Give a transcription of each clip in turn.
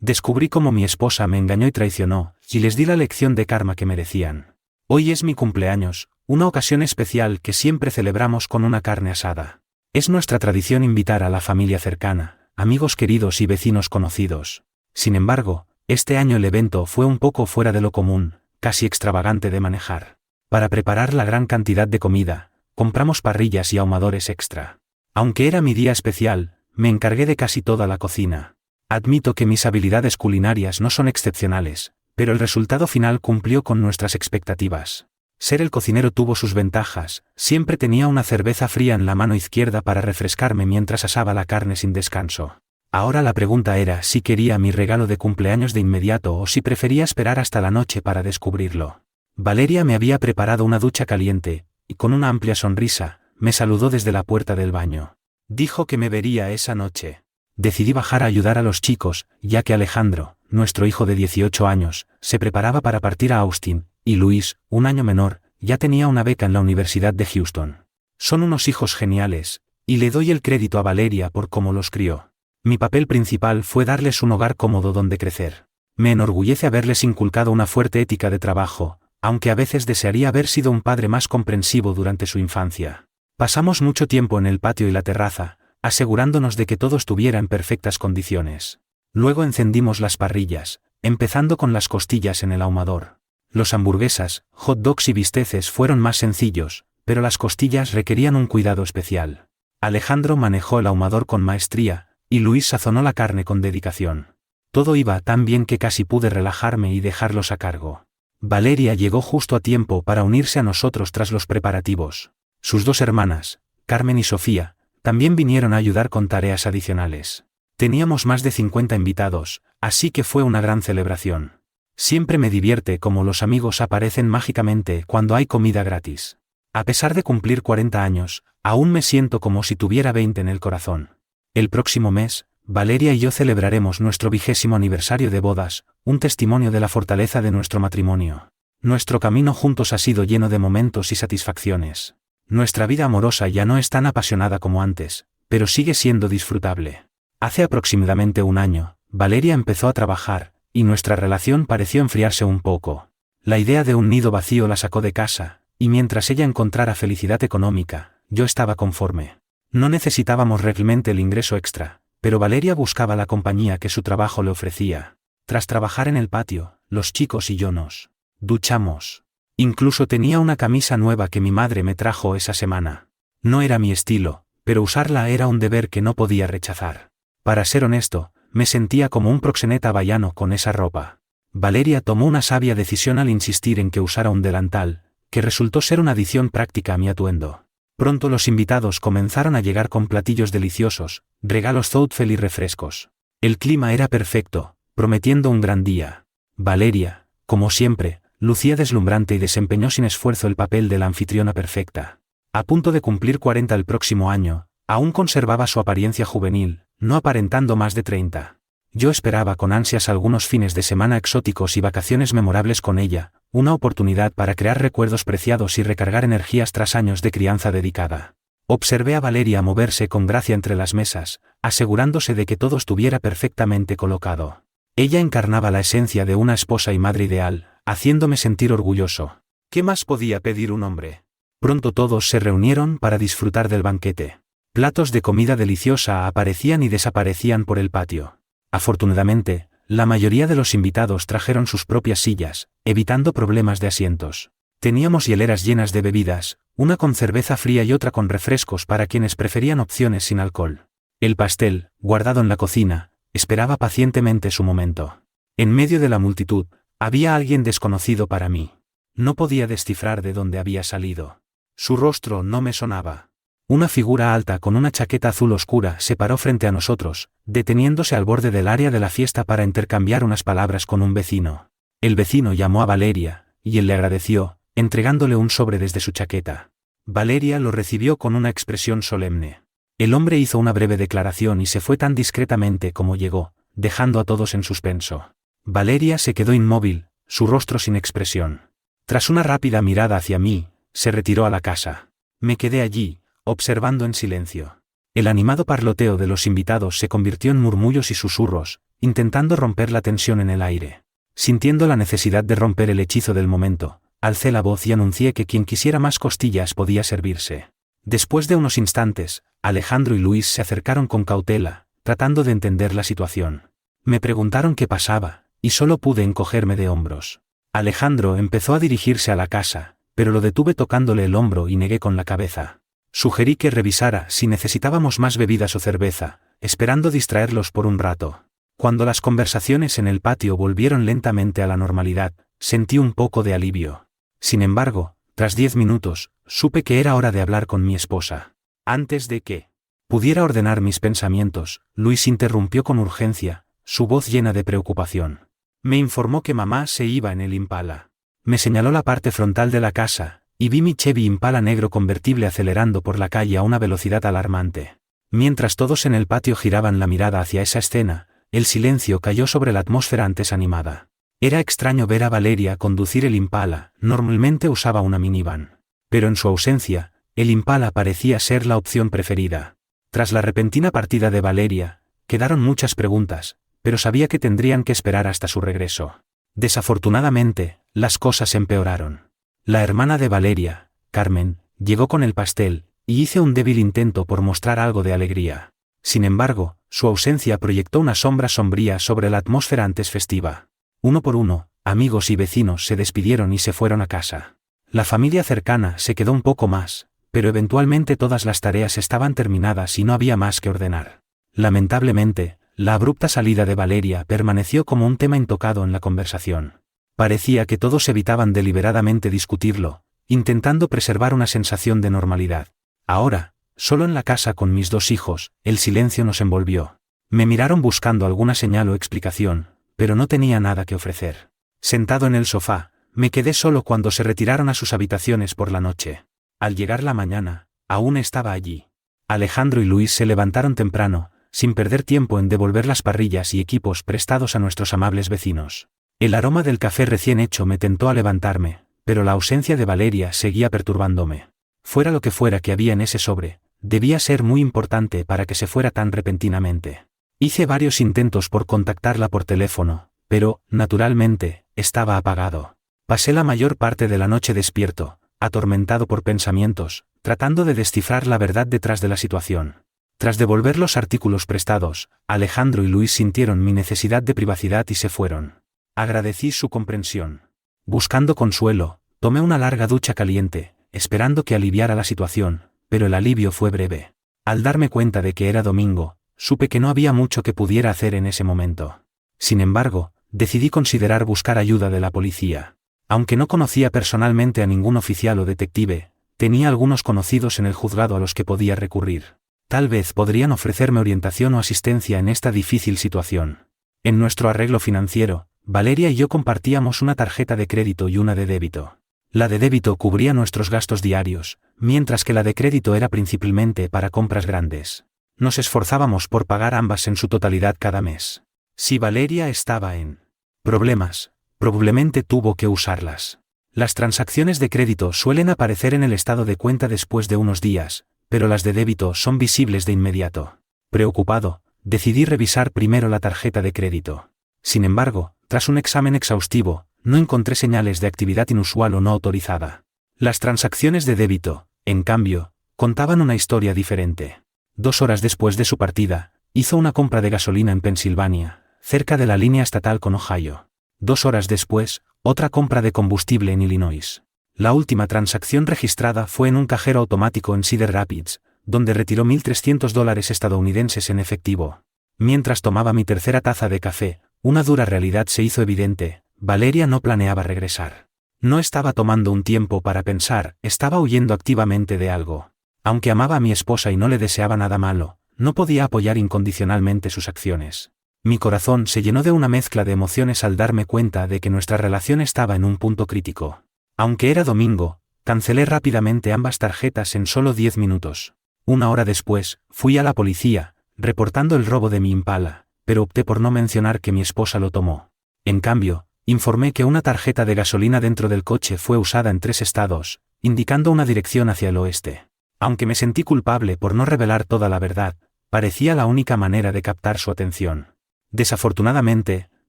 Descubrí cómo mi esposa me engañó y traicionó, y les di la lección de karma que merecían. Hoy es mi cumpleaños, una ocasión especial que siempre celebramos con una carne asada. Es nuestra tradición invitar a la familia cercana, amigos queridos y vecinos conocidos. Sin embargo, este año el evento fue un poco fuera de lo común, casi extravagante de manejar. Para preparar la gran cantidad de comida, compramos parrillas y ahumadores extra. Aunque era mi día especial, me encargué de casi toda la cocina. Admito que mis habilidades culinarias no son excepcionales, pero el resultado final cumplió con nuestras expectativas. Ser el cocinero tuvo sus ventajas, siempre tenía una cerveza fría en la mano izquierda para refrescarme mientras asaba la carne sin descanso. Ahora la pregunta era si quería mi regalo de cumpleaños de inmediato o si prefería esperar hasta la noche para descubrirlo. Valeria me había preparado una ducha caliente, y con una amplia sonrisa, me saludó desde la puerta del baño. Dijo que me vería esa noche. Decidí bajar a ayudar a los chicos, ya que Alejandro, nuestro hijo de 18 años, se preparaba para partir a Austin, y Luis, un año menor, ya tenía una beca en la Universidad de Houston. Son unos hijos geniales, y le doy el crédito a Valeria por cómo los crió. Mi papel principal fue darles un hogar cómodo donde crecer. Me enorgullece haberles inculcado una fuerte ética de trabajo, aunque a veces desearía haber sido un padre más comprensivo durante su infancia. Pasamos mucho tiempo en el patio y la terraza, asegurándonos de que todo estuviera en perfectas condiciones. Luego encendimos las parrillas, empezando con las costillas en el ahumador. Los hamburguesas, hot dogs y bisteces fueron más sencillos, pero las costillas requerían un cuidado especial. Alejandro manejó el ahumador con maestría, y Luis sazonó la carne con dedicación. Todo iba tan bien que casi pude relajarme y dejarlos a cargo. Valeria llegó justo a tiempo para unirse a nosotros tras los preparativos. Sus dos hermanas, Carmen y Sofía, también vinieron a ayudar con tareas adicionales. Teníamos más de 50 invitados, así que fue una gran celebración. Siempre me divierte cómo los amigos aparecen mágicamente cuando hay comida gratis. A pesar de cumplir 40 años, aún me siento como si tuviera 20 en el corazón. El próximo mes, Valeria y yo celebraremos nuestro 20º aniversario de bodas, un testimonio de la fortaleza de nuestro matrimonio. Nuestro camino juntos ha sido lleno de momentos y satisfacciones. Nuestra vida amorosa ya no es tan apasionada como antes, pero sigue siendo disfrutable. Hace aproximadamente un año, Valeria empezó a trabajar, y nuestra relación pareció enfriarse un poco. La idea de un nido vacío la sacó de casa, y mientras ella encontrara felicidad económica, yo estaba conforme. No necesitábamos realmente el ingreso extra, pero Valeria buscaba la compañía que su trabajo le ofrecía. Tras trabajar en el patio, los chicos y yo nos duchamos. Incluso tenía una camisa nueva que mi madre me trajo esa semana. No era mi estilo, pero usarla era un deber que no podía rechazar. Para ser honesto, me sentía como un proxeneta havaiano con esa ropa. Valeria tomó una sabia decisión al insistir en que usara un delantal, que resultó ser una adición práctica a mi atuendo. Pronto los invitados comenzaron a llegar con platillos deliciosos, regalos thoughtful y refrescos. El clima era perfecto, prometiendo un gran día. Valeria, como siempre, lucía deslumbrante y desempeñó sin esfuerzo el papel de la anfitriona perfecta. A punto de cumplir 40 el próximo año, aún conservaba su apariencia juvenil, no aparentando más de 30. Yo esperaba con ansias algunos fines de semana exóticos y vacaciones memorables con ella, una oportunidad para crear recuerdos preciados y recargar energías tras años de crianza dedicada. Observé a Valeria moverse con gracia entre las mesas, asegurándose de que todo estuviera perfectamente colocado. Ella encarnaba la esencia de una esposa y madre ideal, haciéndome sentir orgulloso. ¿Qué más podía pedir un hombre? Pronto todos se reunieron para disfrutar del banquete. Platos de comida deliciosa aparecían y desaparecían por el patio. Afortunadamente, la mayoría de los invitados trajeron sus propias sillas, evitando problemas de asientos. Teníamos hieleras llenas de bebidas, una con cerveza fría y otra con refrescos para quienes preferían opciones sin alcohol. El pastel, guardado en la cocina, esperaba pacientemente su momento. En medio de la multitud, había alguien desconocido para mí. No podía descifrar de dónde había salido. Su rostro no me sonaba. Una figura alta con una chaqueta azul oscura se paró frente a nosotros, deteniéndose al borde del área de la fiesta para intercambiar unas palabras con un vecino. El vecino llamó a Valeria, y él le agradeció, entregándole un sobre desde su chaqueta. Valeria lo recibió con una expresión solemne. El hombre hizo una breve declaración y se fue tan discretamente como llegó, dejando a todos en suspenso. Valeria se quedó inmóvil, su rostro sin expresión. Tras una rápida mirada hacia mí, se retiró a la casa. Me quedé allí, observando en silencio. El animado parloteo de los invitados se convirtió en murmullos y susurros, intentando romper la tensión en el aire. Sintiendo la necesidad de romper el hechizo del momento, alcé la voz y anuncié que quien quisiera más costillas podía servirse. Después de unos instantes, Alejandro y Luis se acercaron con cautela, tratando de entender la situación. Me preguntaron qué pasaba, y solo pude encogerme de hombros. Alejandro empezó a dirigirse a la casa, pero lo detuve tocándole el hombro y negué con la cabeza. Sugerí que revisara si necesitábamos más bebidas o cerveza, esperando distraerlos por un rato. Cuando las conversaciones en el patio volvieron lentamente a la normalidad, sentí un poco de alivio. Sin embargo, tras 10 minutos, supe que era hora de hablar con mi esposa. Antes de que pudiera ordenar mis pensamientos, Luis interrumpió con urgencia, su voz llena de preocupación. Me informó que mamá se iba en el Impala. Me señaló la parte frontal de la casa, y vi mi Chevy Impala negro convertible acelerando por la calle a una velocidad alarmante. Mientras todos en el patio giraban la mirada hacia esa escena, el silencio cayó sobre la atmósfera antes animada. Era extraño ver a Valeria conducir el Impala, normalmente usaba una minivan. Pero en su ausencia, el Impala parecía ser la opción preferida. Tras la repentina partida de Valeria, quedaron muchas preguntas, pero sabía que tendrían que esperar hasta su regreso. Desafortunadamente, las cosas empeoraron. La hermana de Valeria, Carmen, llegó con el pastel, y hice un débil intento por mostrar algo de alegría. Sin embargo, su ausencia proyectó una sombra sombría sobre la atmósfera antes festiva. Uno por uno, amigos y vecinos se despidieron y se fueron a casa. La familia cercana se quedó un poco más, pero eventualmente todas las tareas estaban terminadas y no había más que ordenar. Lamentablemente, la abrupta salida de Valeria permaneció como un tema intocado en la conversación. Parecía que todos evitaban deliberadamente discutirlo, intentando preservar una sensación de normalidad. Ahora, solo en la casa con mis 2 hijos, el silencio nos envolvió. Me miraron buscando alguna señal o explicación, pero no tenía nada que ofrecer. Sentado en el sofá, me quedé solo cuando se retiraron a sus habitaciones por la noche. Al llegar la mañana, aún estaba allí. Alejandro y Luis se levantaron temprano, sin perder tiempo en devolver las parrillas y equipos prestados a nuestros amables vecinos. El aroma del café recién hecho me tentó a levantarme, pero la ausencia de Valeria seguía perturbándome. Fuera lo que fuera que había en ese sobre, debía ser muy importante para que se fuera tan repentinamente. Hice varios intentos por contactarla por teléfono, pero, naturalmente, estaba apagado. Pasé la mayor parte de la noche despierto, atormentado por pensamientos, tratando de descifrar la verdad detrás de la situación. Tras devolver los artículos prestados, Alejandro y Luis sintieron mi necesidad de privacidad y se fueron. Agradecí su comprensión. Buscando consuelo, tomé una larga ducha caliente, esperando que aliviara la situación, pero el alivio fue breve. Al darme cuenta de que era domingo, supe que no había mucho que pudiera hacer en ese momento. Sin embargo, decidí considerar buscar ayuda de la policía. Aunque no conocía personalmente a ningún oficial o detective, tenía algunos conocidos en el juzgado a los que podía recurrir. Tal vez podrían ofrecerme orientación o asistencia en esta difícil situación. En nuestro arreglo financiero, Valeria y yo compartíamos una tarjeta de crédito y una de débito. La de débito cubría nuestros gastos diarios, mientras que la de crédito era principalmente para compras grandes. Nos esforzábamos por pagar ambas en su totalidad cada mes. Si Valeria estaba en problemas, probablemente tuvo que usarlas. Las transacciones de crédito suelen aparecer en el estado de cuenta después de unos días, pero las de débito son visibles de inmediato. Preocupado, decidí revisar primero la tarjeta de crédito. Sin embargo, tras un examen exhaustivo, no encontré señales de actividad inusual o no autorizada. Las transacciones de débito, en cambio, contaban una historia diferente. 2 horas después de su partida, hizo una compra de gasolina en Pensilvania, cerca de la línea estatal con Ohio. 2 horas después, otra compra de combustible en Illinois. La última transacción registrada fue en un cajero automático en Cedar Rapids, donde retiró $1,300 estadounidenses en efectivo. Mientras tomaba mi tercera taza de café, una dura realidad se hizo evidente: Valeria no planeaba regresar. No estaba tomando un tiempo para pensar, estaba huyendo activamente de algo. Aunque amaba a mi esposa y no le deseaba nada malo, no podía apoyar incondicionalmente sus acciones. Mi corazón se llenó de una mezcla de emociones al darme cuenta de que nuestra relación estaba en un punto crítico. Aunque era domingo, cancelé rápidamente ambas tarjetas en solo 10 minutos. 1 hora después, fui a la policía, reportando el robo de mi Impala, pero opté por no mencionar que mi esposa lo tomó. En cambio, informé que una tarjeta de gasolina dentro del coche fue usada en 3 estados, indicando una dirección hacia el oeste. Aunque me sentí culpable por no revelar toda la verdad, parecía la única manera de captar su atención. Desafortunadamente,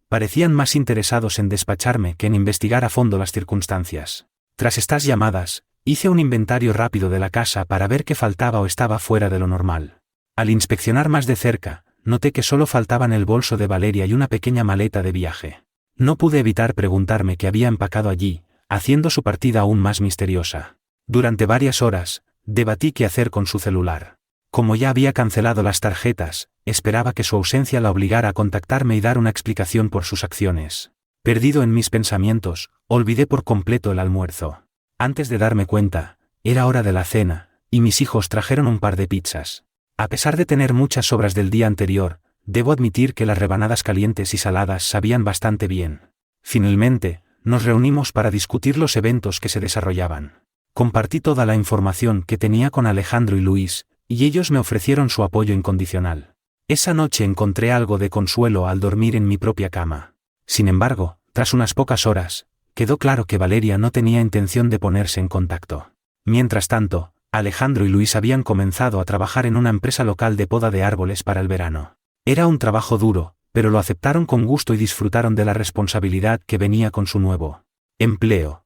parecían más interesados en despacharme que en investigar a fondo las circunstancias. Tras estas llamadas, hice un inventario rápido de la casa para ver qué faltaba o estaba fuera de lo normal. Al inspeccionar más de cerca, noté que solo faltaban el bolso de Valeria y una pequeña maleta de viaje. No pude evitar preguntarme qué había empacado allí, haciendo su partida aún más misteriosa. Durante varias horas, debatí qué hacer con su celular. Como ya había cancelado las tarjetas, esperaba que su ausencia la obligara a contactarme y dar una explicación por sus acciones. Perdido en mis pensamientos, olvidé por completo el almuerzo. Antes de darme cuenta, era hora de la cena, y mis hijos trajeron un par de pizzas. A pesar de tener muchas sobras del día anterior, debo admitir que las rebanadas calientes y saladas sabían bastante bien. Finalmente, nos reunimos para discutir los eventos que se desarrollaban. Compartí toda la información que tenía con Alejandro y Luis, y ellos me ofrecieron su apoyo incondicional. Esa noche encontré algo de consuelo al dormir en mi propia cama. Sin embargo, tras unas pocas horas, quedó claro que Valeria no tenía intención de ponerse en contacto. Mientras tanto, Alejandro y Luis habían comenzado a trabajar en una empresa local de poda de árboles para el verano. Era un trabajo duro, pero lo aceptaron con gusto y disfrutaron de la responsabilidad que venía con su nuevo empleo.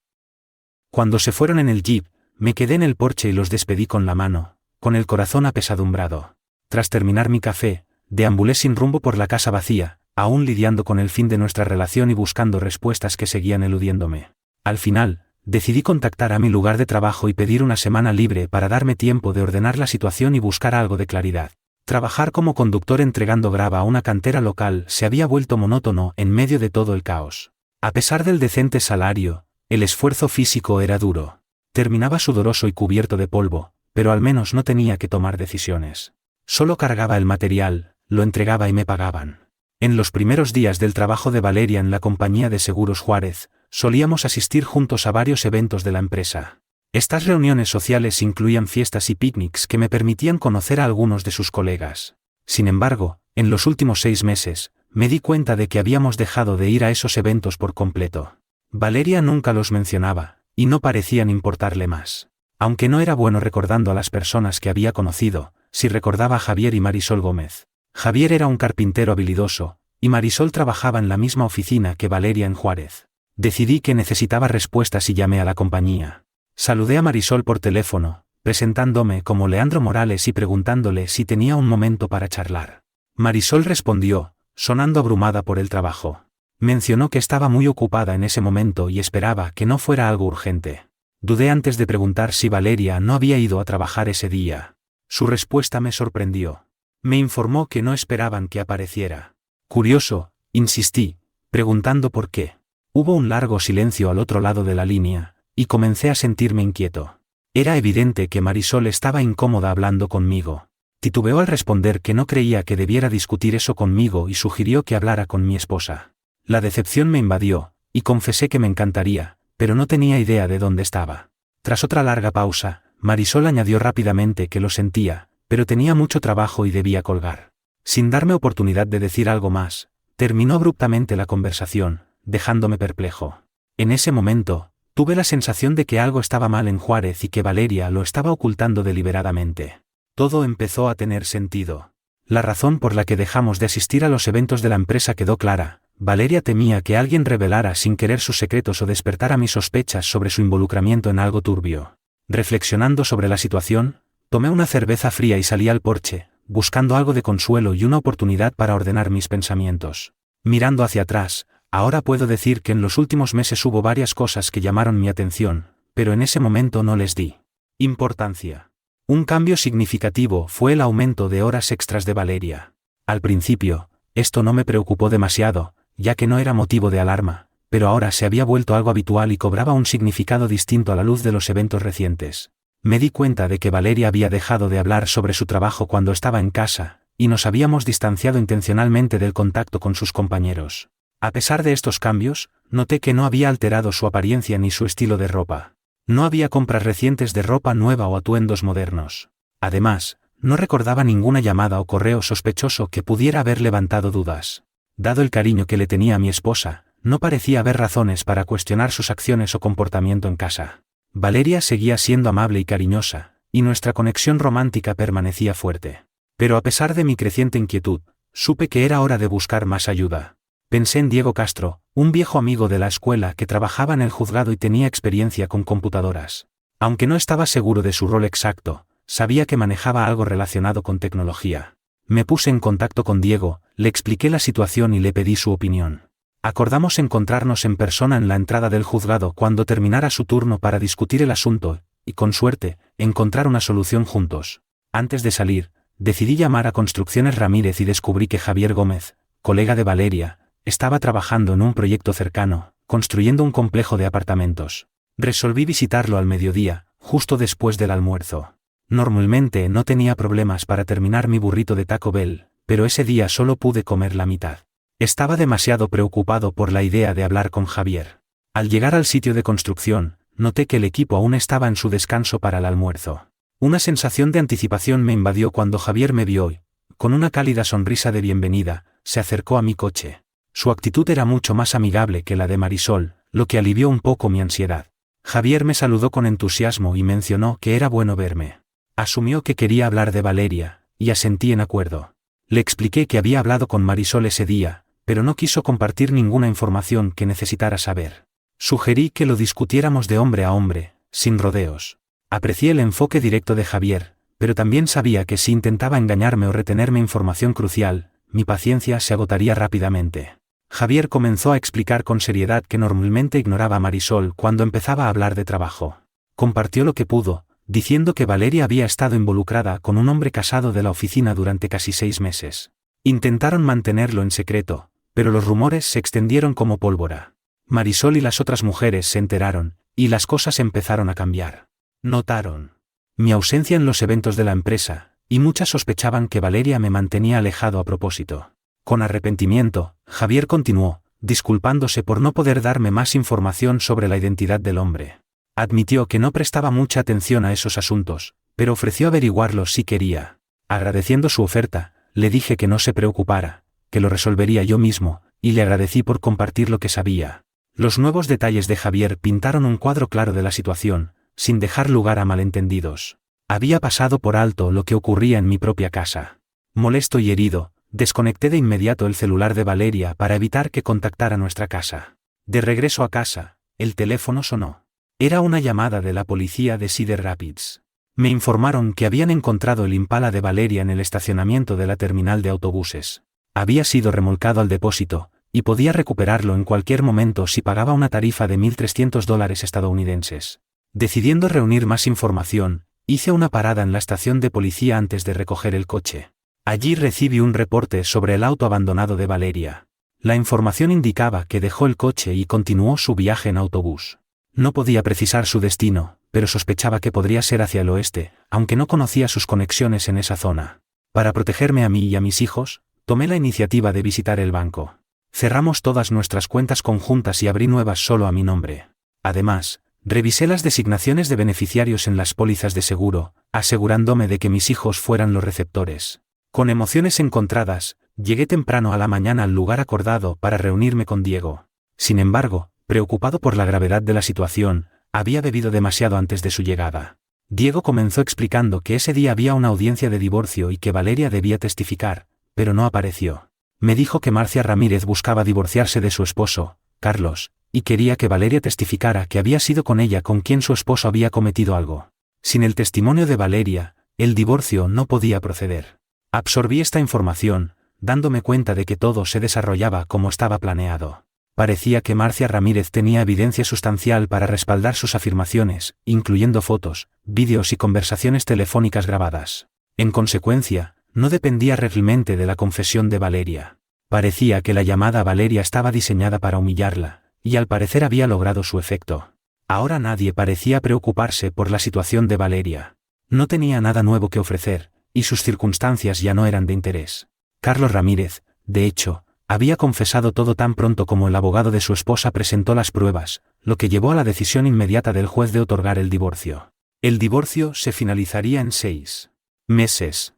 Cuando se fueron en el jeep, me quedé en el porche y los despedí con la mano, con el corazón apesadumbrado. Tras terminar mi café, deambulé sin rumbo por la casa vacía, aún lidiando con el fin de nuestra relación y buscando respuestas que seguían eludiéndome. Al final, decidí contactar a mi lugar de trabajo y pedir una semana libre para darme tiempo de ordenar la situación y buscar algo de claridad. Trabajar como conductor entregando grava a una cantera local se había vuelto monótono en medio de todo el caos. A pesar del decente salario, el esfuerzo físico era duro. Terminaba sudoroso y cubierto de polvo, pero al menos no tenía que tomar decisiones. Solo cargaba el material, lo entregaba y me pagaban. En los primeros días del trabajo de Valeria en la compañía de seguros Juárez, solíamos asistir juntos a varios eventos de la empresa. Estas reuniones sociales incluían fiestas y picnics que me permitían conocer a algunos de sus colegas. Sin embargo, en los últimos 6 meses, me di cuenta de que habíamos dejado de ir a esos eventos por completo. Valeria nunca los mencionaba, y no parecían importarle más. Aunque no era bueno recordando a las personas que había conocido, sí recordaba a Javier y Marisol Gómez. Javier era un carpintero habilidoso, y Marisol trabajaba en la misma oficina que Valeria en Juárez. Decidí que necesitaba respuestas y llamé a la compañía. Saludé a Marisol por teléfono, presentándome como Leandro Morales y preguntándole si tenía un momento para charlar. Marisol respondió, sonando abrumada por el trabajo. Mencionó que estaba muy ocupada en ese momento y esperaba que no fuera algo urgente. Dudé antes de preguntar si Valeria no había ido a trabajar ese día. Su respuesta me sorprendió. Me informó que no esperaban que apareciera. Curioso, insistí, preguntando por qué. Hubo un largo silencio al otro lado de la línea, y comencé a sentirme inquieto. Era evidente que Marisol estaba incómoda hablando conmigo. Titubeó al responder que no creía que debiera discutir eso conmigo y sugirió que hablara con mi esposa. La decepción me invadió, y confesé que me encantaría, pero no tenía idea de dónde estaba. Tras otra larga pausa, Marisol añadió rápidamente que lo sentía, pero tenía mucho trabajo y debía colgar. Sin darme oportunidad de decir algo más, terminó abruptamente la conversación, dejándome perplejo. En ese momento, tuve la sensación de que algo estaba mal en Juárez y que Valeria lo estaba ocultando deliberadamente. Todo empezó a tener sentido. La razón por la que dejamos de asistir a los eventos de la empresa quedó clara. Valeria temía que alguien revelara sin querer sus secretos o despertara mis sospechas sobre su involucramiento en algo turbio. Reflexionando sobre la situación, tomé una cerveza fría y salí al porche, buscando algo de consuelo y una oportunidad para ordenar mis pensamientos. Mirando hacia atrás, ahora puedo decir que en los últimos meses hubo varias cosas que llamaron mi atención, pero en ese momento no les di importancia. Un cambio significativo fue el aumento de horas extras de Valeria. Al principio, esto no me preocupó demasiado, ya que no era motivo de alarma, pero ahora se había vuelto algo habitual y cobraba un significado distinto a la luz de los eventos recientes. Me di cuenta de que Valeria había dejado de hablar sobre su trabajo cuando estaba en casa, y nos habíamos distanciado intencionalmente del contacto con sus compañeros. A pesar de estos cambios, noté que no había alterado su apariencia ni su estilo de ropa. No había compras recientes de ropa nueva o atuendos modernos. Además, no recordaba ninguna llamada o correo sospechoso que pudiera haber levantado dudas. Dado el cariño que le tenía a mi esposa, no parecía haber razones para cuestionar sus acciones o comportamiento en casa. Valeria seguía siendo amable y cariñosa, y nuestra conexión romántica permanecía fuerte. Pero a pesar de mi creciente inquietud, Supe que era hora de buscar más ayuda. Pensé en Diego Castro, un viejo amigo de la escuela que trabajaba en el juzgado y tenía experiencia con computadoras. Aunque no estaba seguro de su rol exacto, sabía que manejaba algo relacionado con tecnología. Me puse en contacto con Diego, le expliqué la situación y le pedí su opinión. Acordamos encontrarnos en persona en la entrada del juzgado cuando terminara su turno para discutir el asunto, y con suerte, encontrar una solución juntos. Antes de salir, decidí llamar a Construcciones Ramírez y descubrí que Javier Gómez, colega de Valeria, estaba trabajando en un proyecto cercano, construyendo un complejo de apartamentos. Resolví visitarlo al mediodía, justo después del almuerzo. Normalmente no tenía problemas para terminar mi burrito de Taco Bell, pero ese día solo pude comer la mitad. Estaba demasiado preocupado por la idea de hablar con Javier. Al llegar al sitio de construcción, noté que el equipo aún estaba en su descanso para el almuerzo. Una sensación de anticipación me invadió cuando Javier me vio y, con una cálida sonrisa de bienvenida, se acercó a mi coche. Su actitud era mucho más amigable que la de Marisol, lo que alivió un poco mi ansiedad. Javier me saludó con entusiasmo y mencionó que era bueno verme. Asumió que quería hablar de Valeria, y asentí en acuerdo. Le expliqué que había hablado con Marisol ese día, pero no quiso compartir ninguna información que necesitara saber. Sugerí que lo discutiéramos de hombre a hombre, sin rodeos. Aprecié el enfoque directo de Javier, pero también sabía que si intentaba engañarme o retenerme información crucial, mi paciencia se agotaría rápidamente. Javier comenzó a explicar con seriedad que normalmente ignoraba a Marisol cuando empezaba a hablar de trabajo. Compartió lo que pudo, diciendo que Valeria había estado involucrada con un hombre casado de la oficina durante casi 6 meses. Intentaron mantenerlo en secreto, pero los rumores se extendieron como pólvora. Marisol y las otras mujeres se enteraron, y las cosas empezaron a cambiar. Notaron mi ausencia en los eventos de la empresa, y muchas sospechaban que Valeria me mantenía alejado a propósito. Con arrepentimiento, Javier continuó, disculpándose por no poder darme más información sobre la identidad del hombre. Admitió que no prestaba mucha atención a esos asuntos, pero ofreció averiguarlos si quería. Agradeciendo su oferta, le dije que no se preocupara, que lo resolvería yo mismo, y le agradecí por compartir lo que sabía. Los nuevos detalles de Javier pintaron un cuadro claro de la situación, sin dejar lugar a malentendidos. Había pasado por alto lo que ocurría en mi propia casa. Molesto y herido, desconecté de inmediato el celular de Valeria para evitar que contactara nuestra casa. De regreso a casa, el teléfono sonó. Era una llamada de la policía de Cedar Rapids. Me informaron que habían encontrado el Impala de Valeria en el estacionamiento de la terminal de autobuses. Había sido remolcado al depósito, y podía recuperarlo en cualquier momento si pagaba una tarifa de $1.300 estadounidenses. Decidiendo reunir más información, hice una parada en la estación de policía antes de recoger el coche. Allí recibí un reporte sobre el auto abandonado de Valeria. La información indicaba que dejó el coche y continuó su viaje en autobús. No podía precisar su destino, pero sospechaba que podría ser hacia el oeste, aunque no conocía sus conexiones en esa zona. Para protegerme a mí y a mis hijos, tomé la iniciativa de visitar el banco. Cerramos todas nuestras cuentas conjuntas y abrí nuevas solo a mi nombre. Además, revisé las designaciones de beneficiarios en las pólizas de seguro, asegurándome de que mis hijos fueran los receptores. Con emociones encontradas, llegué temprano a la mañana al lugar acordado para reunirme con Diego. Sin embargo, preocupado por la gravedad de la situación, había bebido demasiado antes de su llegada. Diego comenzó explicando que ese día había una audiencia de divorcio y que Valeria debía testificar, pero no apareció. Me dijo que Marcia Ramírez buscaba divorciarse de su esposo, Carlos, y quería que Valeria testificara que había sido con ella con quien su esposo había cometido algo. Sin el testimonio de Valeria, el divorcio no podía proceder. Absorbí esta información, dándome cuenta de que todo se desarrollaba como estaba planeado. Parecía que Marcia Ramírez tenía evidencia sustancial para respaldar sus afirmaciones, incluyendo fotos, vídeos y conversaciones telefónicas grabadas. En consecuencia, no dependía realmente de la confesión de Valeria. Parecía que la llamada a Valeria estaba diseñada para humillarla, y al parecer había logrado su efecto. Ahora nadie parecía preocuparse por la situación de Valeria. No tenía nada nuevo que ofrecer, y sus circunstancias ya no eran de interés. Carlos Ramírez, de hecho, había confesado todo tan pronto como el abogado de su esposa presentó las pruebas, lo que llevó a la decisión inmediata del juez de otorgar el divorcio. El divorcio se finalizaría en 6 meses.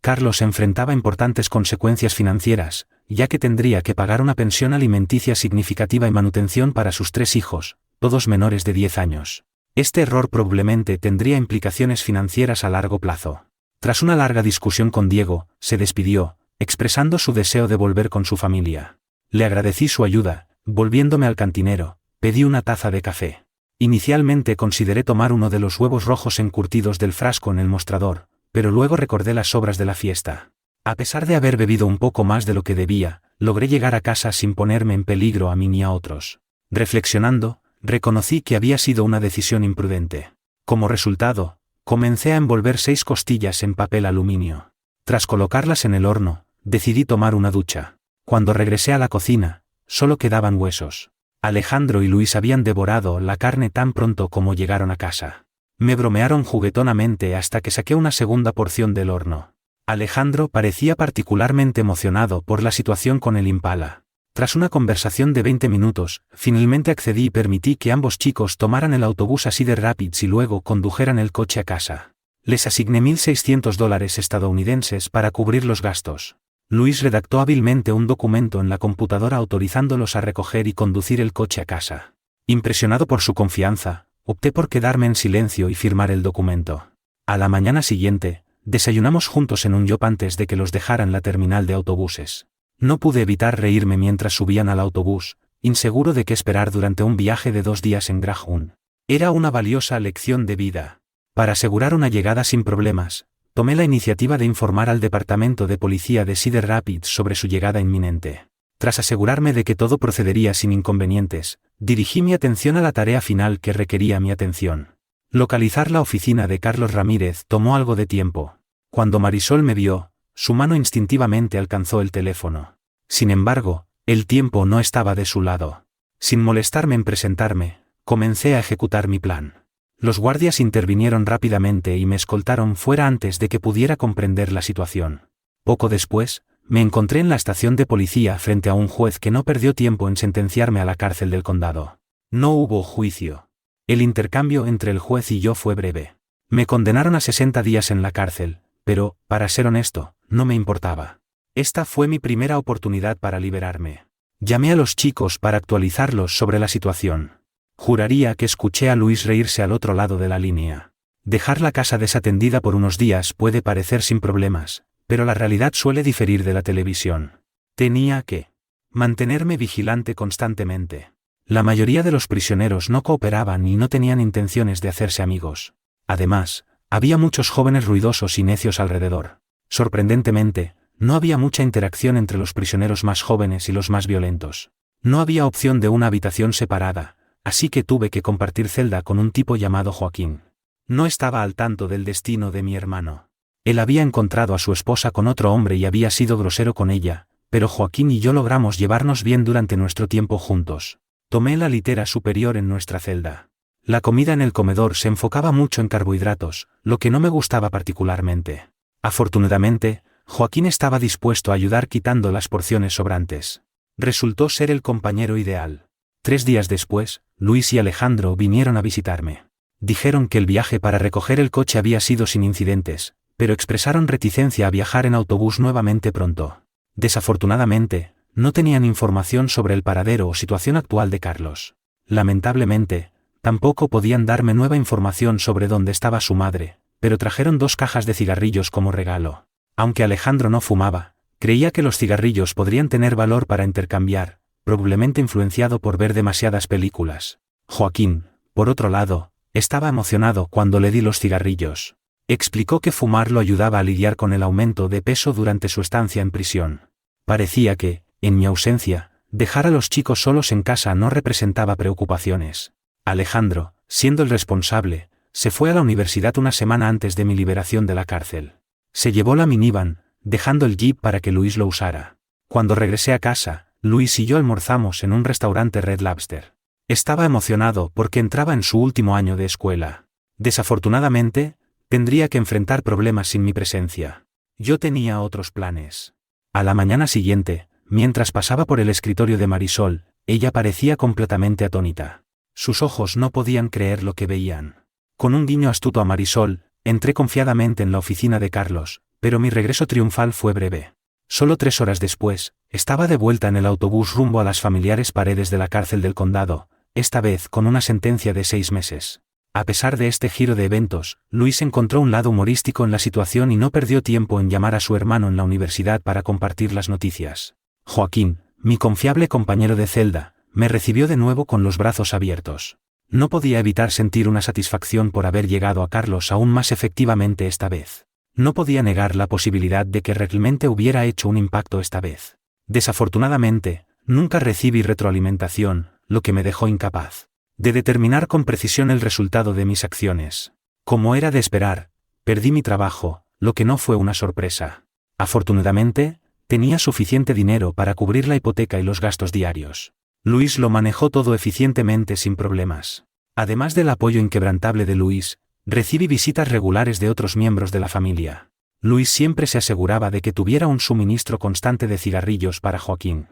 Carlos enfrentaba importantes consecuencias financieras, ya que tendría que pagar una pensión alimenticia significativa y manutención para sus 3 hijos, todos menores de 10 años. Este error probablemente tendría implicaciones financieras a largo plazo. Tras una larga discusión con Diego, se despidió, expresando su deseo de volver con su familia. Le agradecí su ayuda, volviéndome al cantinero, pedí una taza de café. Inicialmente consideré tomar uno de los huevos rojos encurtidos del frasco en el mostrador, pero luego recordé las sobras de la fiesta. A pesar de haber bebido un poco más de lo que debía, logré llegar a casa sin ponerme en peligro a mí ni a otros. Reflexionando, reconocí que había sido una decisión imprudente. Como resultado, comencé a envolver 6 costillas en papel aluminio. Tras colocarlas en el horno, decidí tomar una ducha. Cuando regresé a la cocina, solo quedaban huesos. Alejandro y Luis habían devorado la carne tan pronto como llegaron a casa. Me bromearon juguetonamente hasta que saqué una segunda porción del horno. Alejandro parecía particularmente emocionado por la situación con el Impala. Tras una conversación de 20 minutos, finalmente accedí y permití que ambos chicos tomaran el autobús a Cedar Rapids y luego condujeran el coche a casa. Les asigné $1,600 estadounidenses para cubrir los gastos. Luis redactó hábilmente un documento en la computadora autorizándolos a recoger y conducir el coche a casa. Impresionado por su confianza, opté por quedarme en silencio y firmar el documento. A la mañana siguiente, desayunamos juntos en un Yop antes de que los dejaran la terminal de autobuses. No pude evitar reírme mientras subían al autobús, inseguro de qué esperar durante un viaje de 2 días en Greyhound. Era una valiosa lección de vida. Para asegurar una llegada sin problemas, tomé la iniciativa de informar al departamento de policía de Cedar Rapids sobre su llegada inminente. Tras asegurarme de que todo procedería sin inconvenientes, dirigí mi atención a la tarea final que requería mi atención. Localizar la oficina de Carlos Ramírez tomó algo de tiempo. Cuando Marisol me vio, su mano instintivamente alcanzó el teléfono. Sin embargo, el tiempo no estaba de su lado. Sin molestarme en presentarme, comencé a ejecutar mi plan. Los guardias intervinieron rápidamente y me escoltaron fuera antes de que pudiera comprender la situación. Poco después, me encontré en la estación de policía frente a un juez que no perdió tiempo en sentenciarme a la cárcel del condado. No hubo juicio. El intercambio entre el juez y yo fue breve. Me condenaron a 60 días en la cárcel, pero, para ser honesto, no me importaba. Esta fue mi primera oportunidad para liberarme. Llamé a los chicos para actualizarlos sobre la situación. Juraría que escuché a Luis reírse al otro lado de la línea. Dejar la casa desatendida por unos días puede parecer sin problemas, pero la realidad suele diferir de la televisión. Tenía que mantenerme vigilante constantemente. La mayoría de los prisioneros no cooperaban y no tenían intenciones de hacerse amigos. Además, había muchos jóvenes ruidosos y necios alrededor. Sorprendentemente, no había mucha interacción entre los prisioneros más jóvenes y los más violentos. No había opción de una habitación separada, así que tuve que compartir celda con un tipo llamado Joaquín. No estaba al tanto del destino de mi hermano. Él había encontrado a su esposa con otro hombre y había sido grosero con ella, pero Joaquín y yo logramos llevarnos bien durante nuestro tiempo juntos. Tomé la litera superior en nuestra celda. La comida en el comedor se enfocaba mucho en carbohidratos, lo que no me gustaba particularmente. Afortunadamente, Joaquín estaba dispuesto a ayudar quitando las porciones sobrantes. Resultó ser el compañero ideal. 3 días después, Luis y Alejandro vinieron a visitarme. Dijeron que el viaje para recoger el coche había sido sin incidentes, pero expresaron reticencia a viajar en autobús nuevamente pronto. Desafortunadamente, no tenían información sobre el paradero o situación actual de Carlos. Lamentablemente, tampoco podían darme nueva información sobre dónde estaba su madre, pero trajeron 2 cajas de cigarrillos como regalo. Aunque Alejandro no fumaba, creía que los cigarrillos podrían tener valor para intercambiar, probablemente influenciado por ver demasiadas películas. Joaquín, por otro lado, estaba emocionado cuando le di los cigarrillos. Explicó que fumar lo ayudaba a lidiar con el aumento de peso durante su estancia en prisión. Parecía que, en mi ausencia, dejar a los chicos solos en casa no representaba preocupaciones. Alejandro, siendo el responsable, se fue a la universidad una semana antes de mi liberación de la cárcel. Se llevó la minivan, dejando el jeep para que Luis lo usara. Cuando regresé a casa, Luis y yo almorzamos en un restaurante Red Lobster. Estaba emocionado porque entraba en su último año de escuela. Desafortunadamente, tendría que enfrentar problemas sin mi presencia. Yo tenía otros planes. A la mañana siguiente, mientras pasaba por el escritorio de Marisol, ella parecía completamente atónita. Sus ojos no podían creer lo que veían. Con un guiño astuto a Marisol, entré confiadamente en la oficina de Carlos, pero mi regreso triunfal fue breve. Solo 3 horas después, estaba de vuelta en el autobús rumbo a las familiares paredes de la cárcel del condado, esta vez con una sentencia de 6 meses. A pesar de este giro de eventos, Luis encontró un lado humorístico en la situación y no perdió tiempo en llamar a su hermano en la universidad para compartir las noticias. Joaquín, mi confiable compañero de celda, me recibió de nuevo con los brazos abiertos. No podía evitar sentir una satisfacción por haber llegado a Carlos aún más efectivamente esta vez. No podía negar la posibilidad de que realmente hubiera hecho un impacto esta vez. Desafortunadamente, nunca recibí retroalimentación, lo que me dejó incapaz de determinar con precisión el resultado de mis acciones. Como era de esperar, perdí mi trabajo, lo que no fue una sorpresa. Afortunadamente, tenía suficiente dinero para cubrir la hipoteca y los gastos diarios. Luis lo manejó todo eficientemente sin problemas. Además del apoyo inquebrantable de Luis, recibí visitas regulares de otros miembros de la familia. Luis siempre se aseguraba de que tuviera un suministro constante de cigarrillos para Joaquín.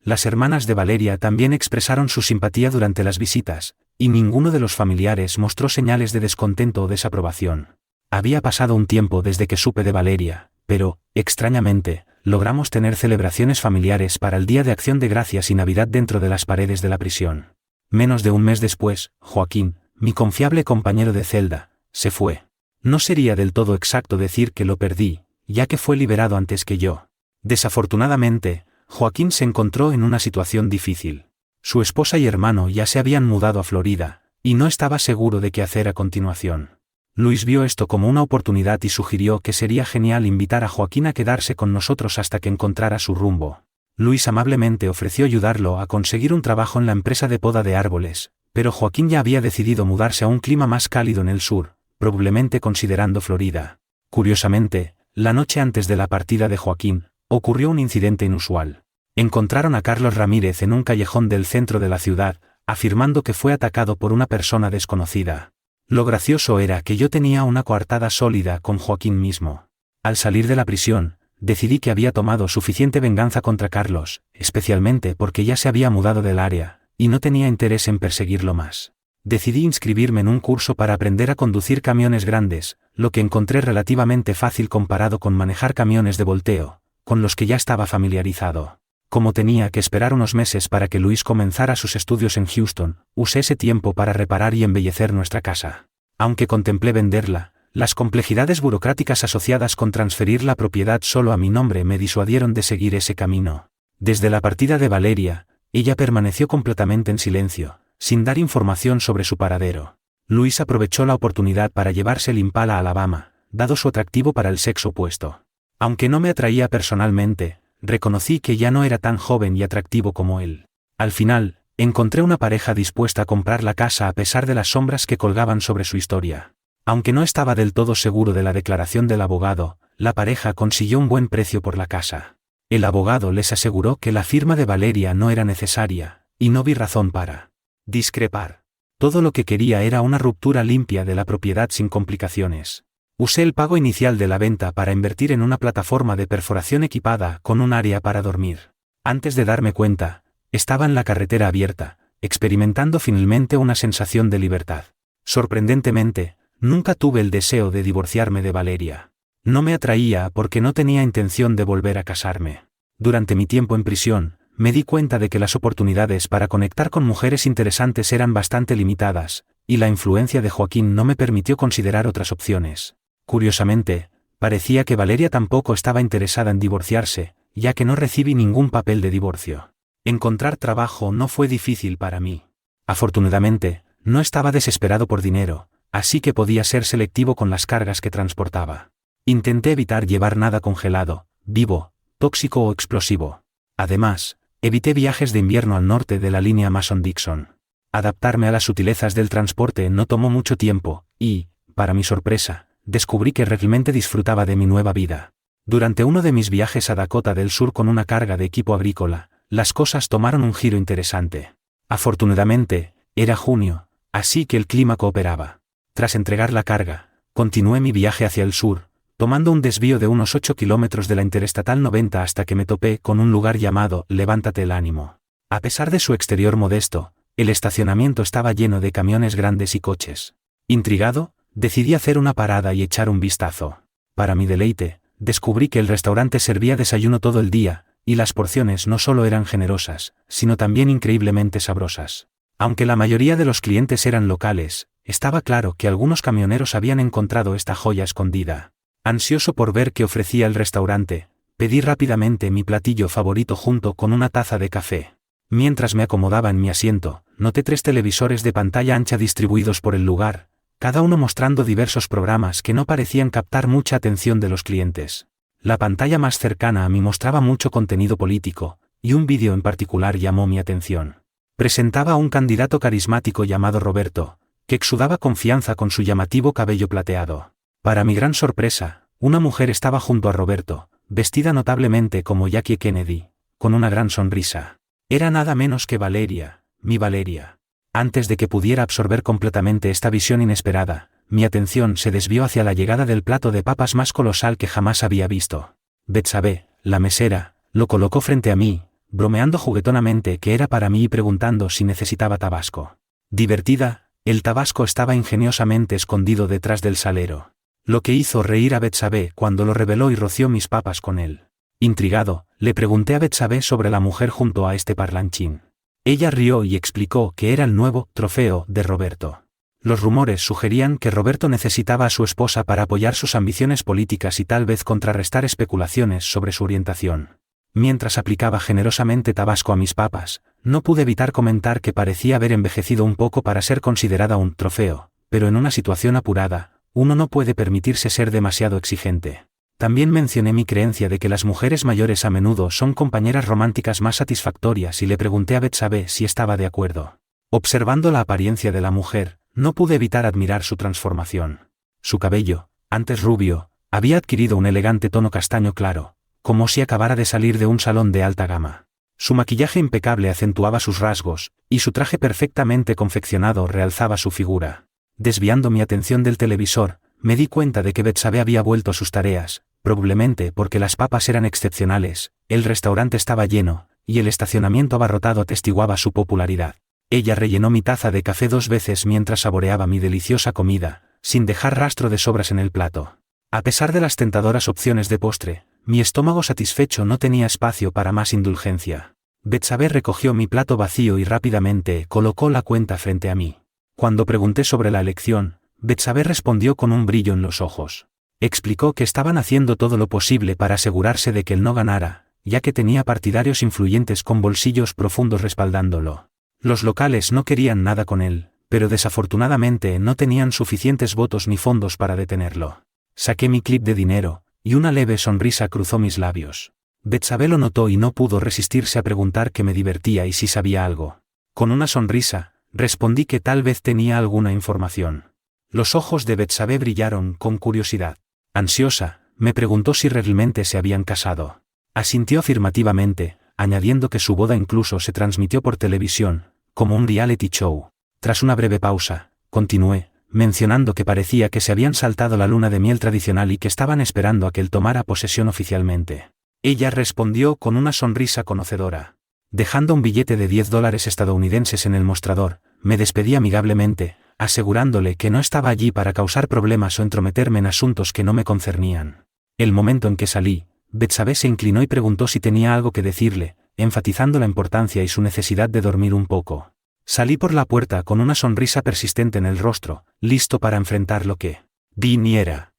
Las hermanas de Valeria también expresaron su simpatía durante las visitas, y ninguno de los familiares mostró señales de descontento o desaprobación. Había pasado un tiempo desde que supe de Valeria, pero, extrañamente, logramos tener celebraciones familiares para el Día de Acción de Gracias y Navidad dentro de las paredes de la prisión. Menos de un mes después, Joaquín, mi confiable compañero de celda, se fue. No sería del todo exacto decir que lo perdí, ya que fue liberado antes que yo. Desafortunadamente, Joaquín se encontró en una situación difícil. Su esposa y hermano ya se habían mudado a Florida, y no estaba seguro de qué hacer a continuación. Luis vio esto como una oportunidad y sugirió que sería genial invitar a Joaquín a quedarse con nosotros hasta que encontrara su rumbo. Luis amablemente ofreció ayudarlo a conseguir un trabajo en la empresa de poda de árboles, pero Joaquín ya había decidido mudarse a un clima más cálido en el sur, probablemente considerando Florida. Curiosamente, la noche antes de la partida de Joaquín, ocurrió un incidente inusual. Encontraron a Carlos Ramírez en un callejón del centro de la ciudad, afirmando que fue atacado por una persona desconocida. Lo gracioso era que yo tenía una coartada sólida con Joaquín mismo. Al salir de la prisión, decidí que había tomado suficiente venganza contra Carlos, especialmente porque ya se había mudado del área, y no tenía interés en perseguirlo más. Decidí inscribirme en un curso para aprender a conducir camiones grandes, lo que encontré relativamente fácil comparado con manejar camiones de volteo, con los que ya estaba familiarizado. Como tenía que esperar unos meses para que Luis comenzara sus estudios en Houston, usé ese tiempo para reparar y embellecer nuestra casa. Aunque contemplé venderla, las complejidades burocráticas asociadas con transferir la propiedad solo a mi nombre me disuadieron de seguir ese camino. Desde la partida de Valeria, ella permaneció completamente en silencio, sin dar información sobre su paradero. Luis aprovechó la oportunidad para llevarse el Impala a Alabama, dado su atractivo para el sexo opuesto. Aunque no me atraía personalmente, reconocí que ya no era tan joven y atractivo como él. Al final, encontré una pareja dispuesta a comprar la casa a pesar de las sombras que colgaban sobre su historia. Aunque no estaba del todo seguro de la declaración del abogado, la pareja consiguió un buen precio por la casa. El abogado les aseguró que la firma de Valeria no era necesaria, y no vi razón para discrepar. Todo lo que quería era una ruptura limpia de la propiedad sin complicaciones. Usé el pago inicial de la venta para invertir en una plataforma de perforación equipada con un área para dormir. Antes de darme cuenta, estaba en la carretera abierta, experimentando finalmente una sensación de libertad. Sorprendentemente, nunca tuve el deseo de divorciarme de Valeria. No me atraía porque no tenía intención de volver a casarme. Durante mi tiempo en prisión, me di cuenta de que las oportunidades para conectar con mujeres interesantes eran bastante limitadas, y la influencia de Joaquín no me permitió considerar otras opciones. Curiosamente, parecía que Valeria tampoco estaba interesada en divorciarse, ya que no recibí ningún papel de divorcio. Encontrar trabajo no fue difícil para mí. Afortunadamente, no estaba desesperado por dinero, así que podía ser selectivo con las cargas que transportaba. Intenté evitar llevar nada congelado, vivo, tóxico o explosivo. Además, evité viajes de invierno al norte de la línea Mason-Dixon. Adaptarme a las sutilezas del transporte no tomó mucho tiempo, y, para mi sorpresa, descubrí que realmente disfrutaba de mi nueva vida. Durante uno de mis viajes a Dakota del Sur con una carga de equipo agrícola, las cosas tomaron un giro interesante. Afortunadamente, era junio, así que el clima cooperaba. Tras entregar la carga, continué mi viaje hacia el sur, tomando un desvío de unos 8 kilómetros de la Interestatal 90 hasta que me topé con un lugar llamado Levántate el ánimo. A pesar de su exterior modesto, el estacionamiento estaba lleno de camiones grandes y coches. Intrigado, decidí hacer una parada y echar un vistazo. Para mi deleite, descubrí que el restaurante servía desayuno todo el día, y las porciones no solo eran generosas, sino también increíblemente sabrosas. Aunque la mayoría de los clientes eran locales, estaba claro que algunos camioneros habían encontrado esta joya escondida. Ansioso por ver qué ofrecía el restaurante, pedí rápidamente mi platillo favorito junto con una taza de café. Mientras me acomodaba en mi asiento, noté 3 televisores de pantalla ancha distribuidos por el lugar, cada uno mostrando diversos programas que no parecían captar mucha atención de los clientes. La pantalla más cercana a mí mostraba mucho contenido político, y un vídeo en particular llamó mi atención. Presentaba a un candidato carismático llamado Roberto, que exudaba confianza con su llamativo cabello plateado. Para mi gran sorpresa, una mujer estaba junto a Roberto, vestida notablemente como Jackie Kennedy, con una gran sonrisa. Era nada menos que Valeria, mi Valeria. Antes de que pudiera absorber completamente esta visión inesperada, mi atención se desvió hacia la llegada del plato de papas más colosal que jamás había visto. Betsabé, la mesera, lo colocó frente a mí, bromeando juguetonamente que era para mí y preguntando si necesitaba tabasco. Divertida, el tabasco estaba ingeniosamente escondido detrás del salero. Lo que hizo reír a Betsabé cuando lo reveló y roció mis papas con él. Intrigado, le pregunté a Betsabé sobre la mujer junto a este parlanchín. Ella rió y explicó que era el nuevo trofeo de Roberto. Los rumores sugerían que Roberto necesitaba a su esposa para apoyar sus ambiciones políticas y tal vez contrarrestar especulaciones sobre su orientación. Mientras aplicaba generosamente tabasco a mis papas, no pude evitar comentar que parecía haber envejecido un poco para ser considerada un trofeo, pero en una situación apurada, uno no puede permitirse ser demasiado exigente. También mencioné mi creencia de que las mujeres mayores a menudo son compañeras románticas más satisfactorias y le pregunté a Betsabé si estaba de acuerdo. Observando la apariencia de la mujer, no pude evitar admirar su transformación. Su cabello, antes rubio, había adquirido un elegante tono castaño claro, como si acabara de salir de un salón de alta gama. Su maquillaje impecable acentuaba sus rasgos, y su traje perfectamente confeccionado realzaba su figura. Desviando mi atención del televisor, me di cuenta de que Betsabé había vuelto a sus tareas, probablemente porque las papas eran excepcionales, el restaurante estaba lleno, y el estacionamiento abarrotado atestiguaba su popularidad. Ella rellenó mi taza de café 2 veces mientras saboreaba mi deliciosa comida, sin dejar rastro de sobras en el plato. A pesar de las tentadoras opciones de postre, mi estómago satisfecho no tenía espacio para más indulgencia. Betsabé recogió mi plato vacío y rápidamente colocó la cuenta frente a mí. Cuando pregunté sobre la elección, Betsabé respondió con un brillo en los ojos. Explicó que estaban haciendo todo lo posible para asegurarse de que él no ganara, ya que tenía partidarios influyentes con bolsillos profundos respaldándolo. Los locales no querían nada con él, pero desafortunadamente no tenían suficientes votos ni fondos para detenerlo. Saqué mi clip de dinero, y una leve sonrisa cruzó mis labios. Betsabé lo notó y no pudo resistirse a preguntar qué me divertía y si sabía algo. Con una sonrisa, respondí que tal vez tenía alguna información. Los ojos de Betsabé brillaron con curiosidad. Ansiosa, me preguntó si realmente se habían casado. Asintió afirmativamente, añadiendo que su boda incluso se transmitió por televisión, como un reality show. Tras una breve pausa, continué, mencionando que parecía que se habían saltado la luna de miel tradicional y que estaban esperando a que él tomara posesión oficialmente. Ella respondió con una sonrisa conocedora. Dejando un billete de $10 estadounidenses en el mostrador, me despedí amigablemente, asegurándole que no estaba allí para causar problemas o entrometerme en asuntos que no me concernían. El momento en que salí, Betsabé se inclinó y preguntó si tenía algo que decirle, enfatizando la importancia y su necesidad de dormir un poco. Salí por la puerta con una sonrisa persistente en el rostro, listo para enfrentar lo que viniera.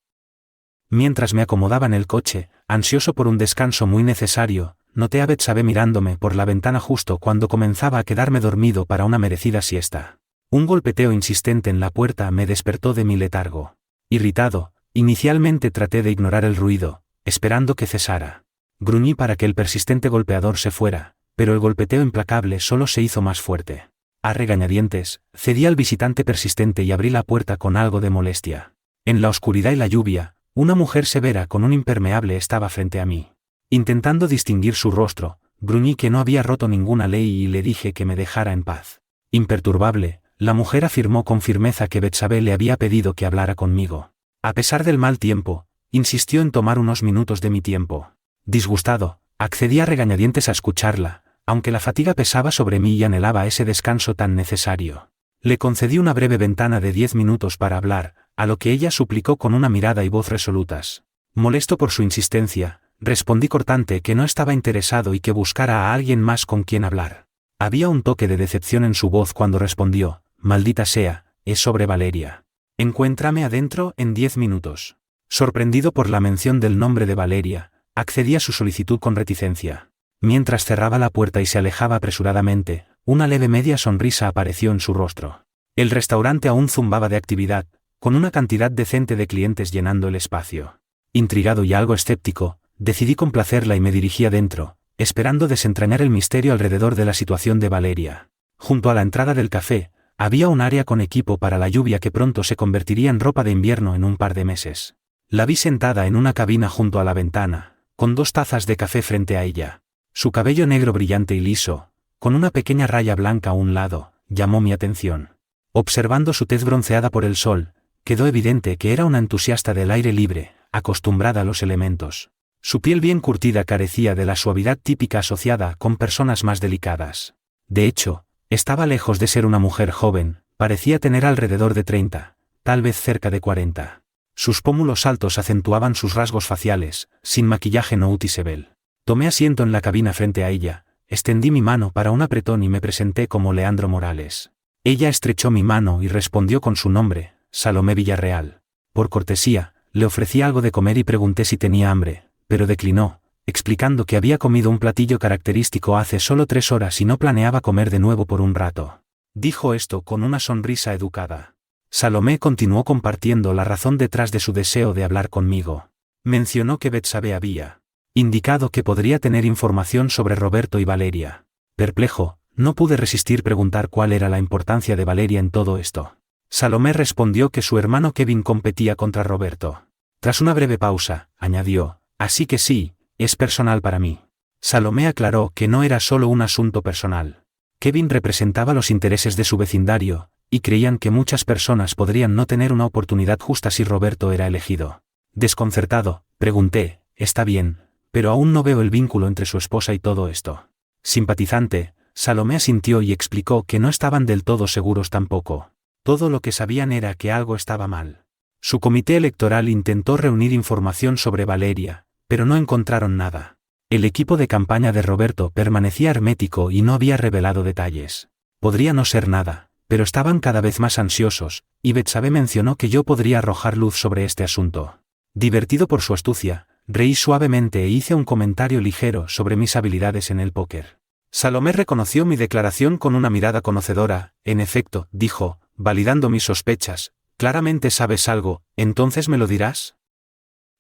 Mientras me acomodaba en el coche, ansioso por un descanso muy necesario, noté a Betsabé mirándome por la ventana justo cuando comenzaba a quedarme dormido para una merecida siesta. Un golpeteo insistente en la puerta me despertó de mi letargo. Irritado, inicialmente traté de ignorar el ruido, esperando que cesara. Gruñí para que el persistente golpeador se fuera, pero el golpeteo implacable solo se hizo más fuerte. A regañadientes, cedí al visitante persistente y abrí la puerta con algo de molestia. En la oscuridad y la lluvia, una mujer severa con un impermeable estaba frente a mí. Intentando distinguir su rostro, gruñí que no había roto ninguna ley y le dije que me dejara en paz. Imperturbable, la mujer afirmó con firmeza que Betsabé le había pedido que hablara conmigo. A pesar del mal tiempo, insistió en tomar unos minutos de mi tiempo. Disgustado, accedí a regañadientes a escucharla, aunque la fatiga pesaba sobre mí y anhelaba ese descanso tan necesario. Le concedí una breve ventana de 10 minutos para hablar, a lo que ella suplicó con una mirada y voz resolutas. Molesto por su insistencia, respondí cortante que no estaba interesado y que buscara a alguien más con quien hablar. Había un toque de decepción en su voz cuando respondió: «Maldita sea, es sobre Valeria. Encuéntrame adentro en 10 minutos. Sorprendido por la mención del nombre de Valeria, accedí a su solicitud con reticencia. Mientras cerraba la puerta y se alejaba apresuradamente, una leve media sonrisa apareció en su rostro. El restaurante aún zumbaba de actividad, con una cantidad decente de clientes llenando el espacio. Intrigado y algo escéptico, decidí complacerla y me dirigí adentro, esperando desentrañar el misterio alrededor de la situación de Valeria. Junto a la entrada del café, había un área con equipo para la lluvia que pronto se convertiría en ropa de invierno en un par de meses. La vi sentada en una cabina junto a la ventana, con 2 tazas de café frente a ella. Su cabello negro brillante y liso, con una pequeña raya blanca a un lado, llamó mi atención. Observando su tez bronceada por el sol, quedó evidente que era una entusiasta del aire libre, acostumbrada a los elementos. Su piel bien curtida carecía de la suavidad típica asociada con personas más delicadas. De hecho, estaba lejos de ser una mujer joven, parecía tener alrededor de 30, tal vez cerca de 40. Sus pómulos altos acentuaban sus rasgos faciales, sin maquillaje noticeable. Tomé asiento en la cabina frente a ella, extendí mi mano para un apretón y me presenté como Leandro Morales. Ella estrechó mi mano y respondió con su nombre, Salomé Villarreal. Por cortesía, le ofrecí algo de comer y pregunté si tenía hambre, pero declinó, explicando que había comido un platillo característico hace solo 3 horas y no planeaba comer de nuevo por un rato. Dijo esto con una sonrisa educada. Salomé continuó compartiendo la razón detrás de su deseo de hablar conmigo. Mencionó que Betsabe había indicado que podría tener información sobre Roberto y Valeria. Perplejo, no pude resistir preguntar cuál era la importancia de Valeria en todo esto. Salomé respondió que su hermano Kevin competía contra Roberto. Tras una breve pausa, añadió, así que sí, es personal para mí. Salomé aclaró que no era solo un asunto personal. Kevin representaba los intereses de su vecindario, y creían que muchas personas podrían no tener una oportunidad justa si Roberto era elegido. Desconcertado, pregunté, está bien, pero aún no veo el vínculo entre su esposa y todo esto. Simpatizante, Salomé asintió y explicó que no estaban del todo seguros tampoco. Todo lo que sabían era que algo estaba mal. Su comité electoral intentó reunir información sobre Valeria, pero no encontraron nada. El equipo de campaña de Roberto permanecía hermético y no había revelado detalles. Podría no ser nada, pero estaban cada vez más ansiosos, y Betsabe mencionó que yo podría arrojar luz sobre este asunto. Divertido por su astucia, reí suavemente e hice un comentario ligero sobre mis habilidades en el póker. Salomé reconoció mi declaración con una mirada conocedora. En efecto, dijo, validando mis sospechas, claramente sabes algo, ¿entonces me lo dirás?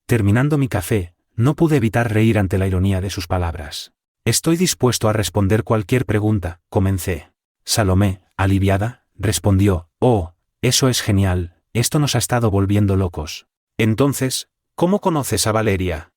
Terminando mi café, no pude evitar reír ante la ironía de sus palabras. Estoy dispuesto a responder cualquier pregunta, comencé. Salomé, aliviada, respondió, oh, eso es genial, esto nos ha estado volviendo locos. Entonces, ¿cómo conoces a Valeria?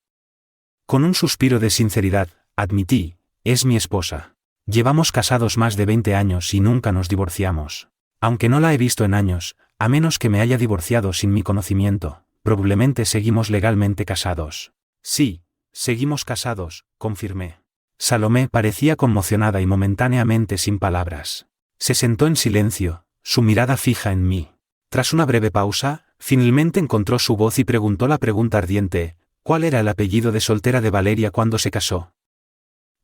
Con un suspiro de sinceridad, admití, es mi esposa. Llevamos casados más de 20 años y nunca nos divorciamos. Aunque no la he visto en años, a menos que me haya divorciado sin mi conocimiento, probablemente seguimos legalmente casados. Sí, seguimos casados, confirmé. Salomé parecía conmocionada y momentáneamente sin palabras. Se sentó en silencio, su mirada fija en mí. Tras una breve pausa, finalmente encontró su voz y preguntó la pregunta ardiente, ¿cuál era el apellido de soltera de Valeria cuando se casó?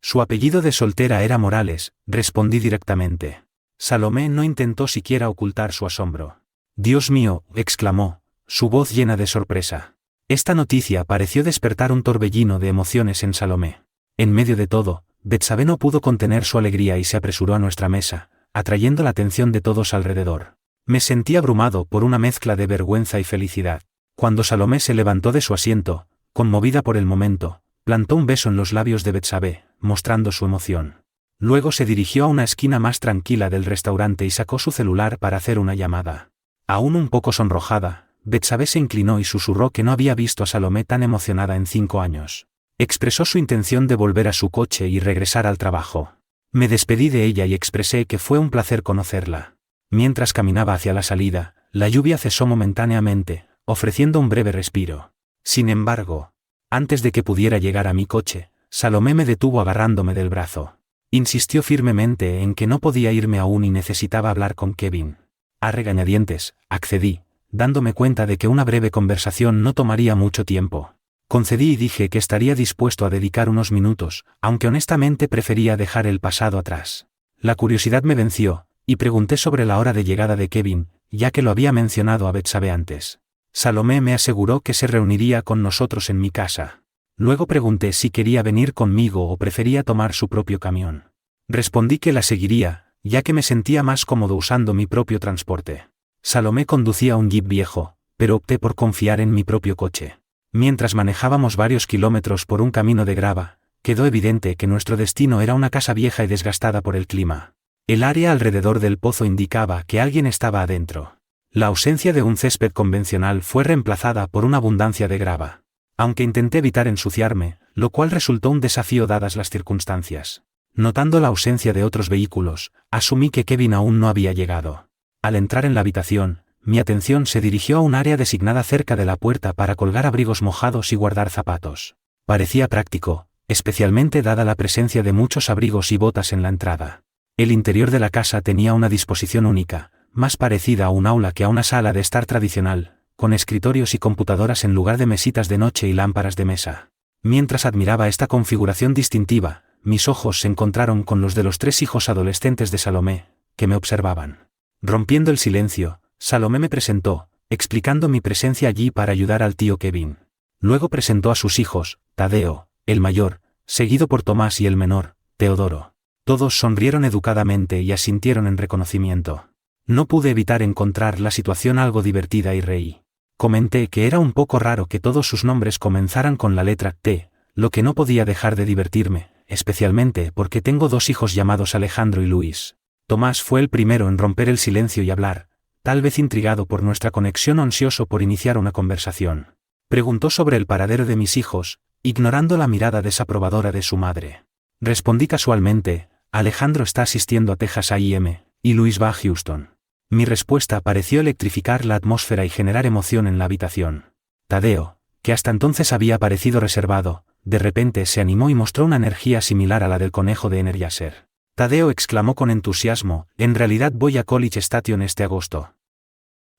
Su apellido de soltera era Morales, respondí directamente. Salomé no intentó siquiera ocultar su asombro. Dios mío, exclamó, su voz llena de sorpresa. Esta noticia pareció despertar un torbellino de emociones en Salomé. En medio de todo, Betsabe no pudo contener su alegría y se apresuró a nuestra mesa, atrayendo la atención de todos alrededor. Me sentí abrumado por una mezcla de vergüenza y felicidad. Cuando Salomé se levantó de su asiento, conmovida por el momento, plantó un beso en los labios de Betsabe, mostrando su emoción. Luego se dirigió a una esquina más tranquila del restaurante y sacó su celular para hacer una llamada. Aún un poco sonrojada, Betsabe se inclinó y susurró que no había visto a Salomé tan emocionada en 5 años. Expresó su intención de volver a su coche y regresar al trabajo. Me despedí de ella y expresé que fue un placer conocerla. Mientras caminaba hacia la salida, la lluvia cesó momentáneamente, ofreciendo un breve respiro. Sin embargo, antes de que pudiera llegar a mi coche, Salomé me detuvo agarrándome del brazo. Insistió firmemente en que no podía irme aún y necesitaba hablar con Kevin. A regañadientes, accedí, dándome cuenta de que una breve conversación no tomaría mucho tiempo. Concedí y dije que estaría dispuesto a dedicar unos minutos, aunque honestamente prefería dejar el pasado atrás. La curiosidad me venció, y pregunté sobre la hora de llegada de Kevin, ya que lo había mencionado a Betsabe antes. Salomé me aseguró que se reuniría con nosotros en mi casa. Luego pregunté si quería venir conmigo o prefería tomar su propio camión. Respondí que la seguiría, ya que me sentía más cómodo usando mi propio transporte. Salomé conducía un Jeep viejo, pero opté por confiar en mi propio coche. Mientras manejábamos varios kilómetros por un camino de grava, quedó evidente que nuestro destino era una casa vieja y desgastada por el clima. El área alrededor del pozo indicaba que alguien estaba adentro. La ausencia de un césped convencional fue reemplazada por una abundancia de grava. Aunque intenté evitar ensuciarme, lo cual resultó un desafío dadas las circunstancias. Notando la ausencia de otros vehículos, asumí que Kevin aún no había llegado. Al entrar en la habitación, mi atención se dirigió a un área designada cerca de la puerta para colgar abrigos mojados y guardar zapatos. Parecía práctico, especialmente dada la presencia de muchos abrigos y botas en la entrada. El interior de la casa tenía una disposición única, más parecida a un aula que a una sala de estar tradicional, con escritorios y computadoras en lugar de mesitas de noche y lámparas de mesa. Mientras admiraba esta configuración distintiva, mis ojos se encontraron con los de los 3 hijos adolescentes de Salomé, que me observaban. Rompiendo el silencio, Salomé me presentó, explicando mi presencia allí para ayudar al tío Kevin. Luego presentó a sus hijos, Tadeo, el mayor, seguido por Tomás y el menor, Teodoro. Todos sonrieron educadamente y asintieron en reconocimiento. No pude evitar encontrar la situación algo divertida y reí. Comenté que era un poco raro que todos sus nombres comenzaran con la letra T, lo que no podía dejar de divertirme, especialmente porque tengo 2 hijos llamados Alejandro y Luis. Tomás fue el primero en romper el silencio y hablar, tal vez intrigado por nuestra conexión o ansioso por iniciar una conversación. Preguntó sobre el paradero de mis hijos, ignorando la mirada desaprobadora de su madre. Respondí casualmente, Alejandro está asistiendo a Texas A&M, y Luis va a Houston. Mi respuesta pareció electrificar la atmósfera y generar emoción en la habitación. Tadeo, que hasta entonces había parecido reservado, de repente se animó y mostró una energía similar a la del conejo de Energizer. Tadeo exclamó con entusiasmo, en realidad voy a College Station este agosto.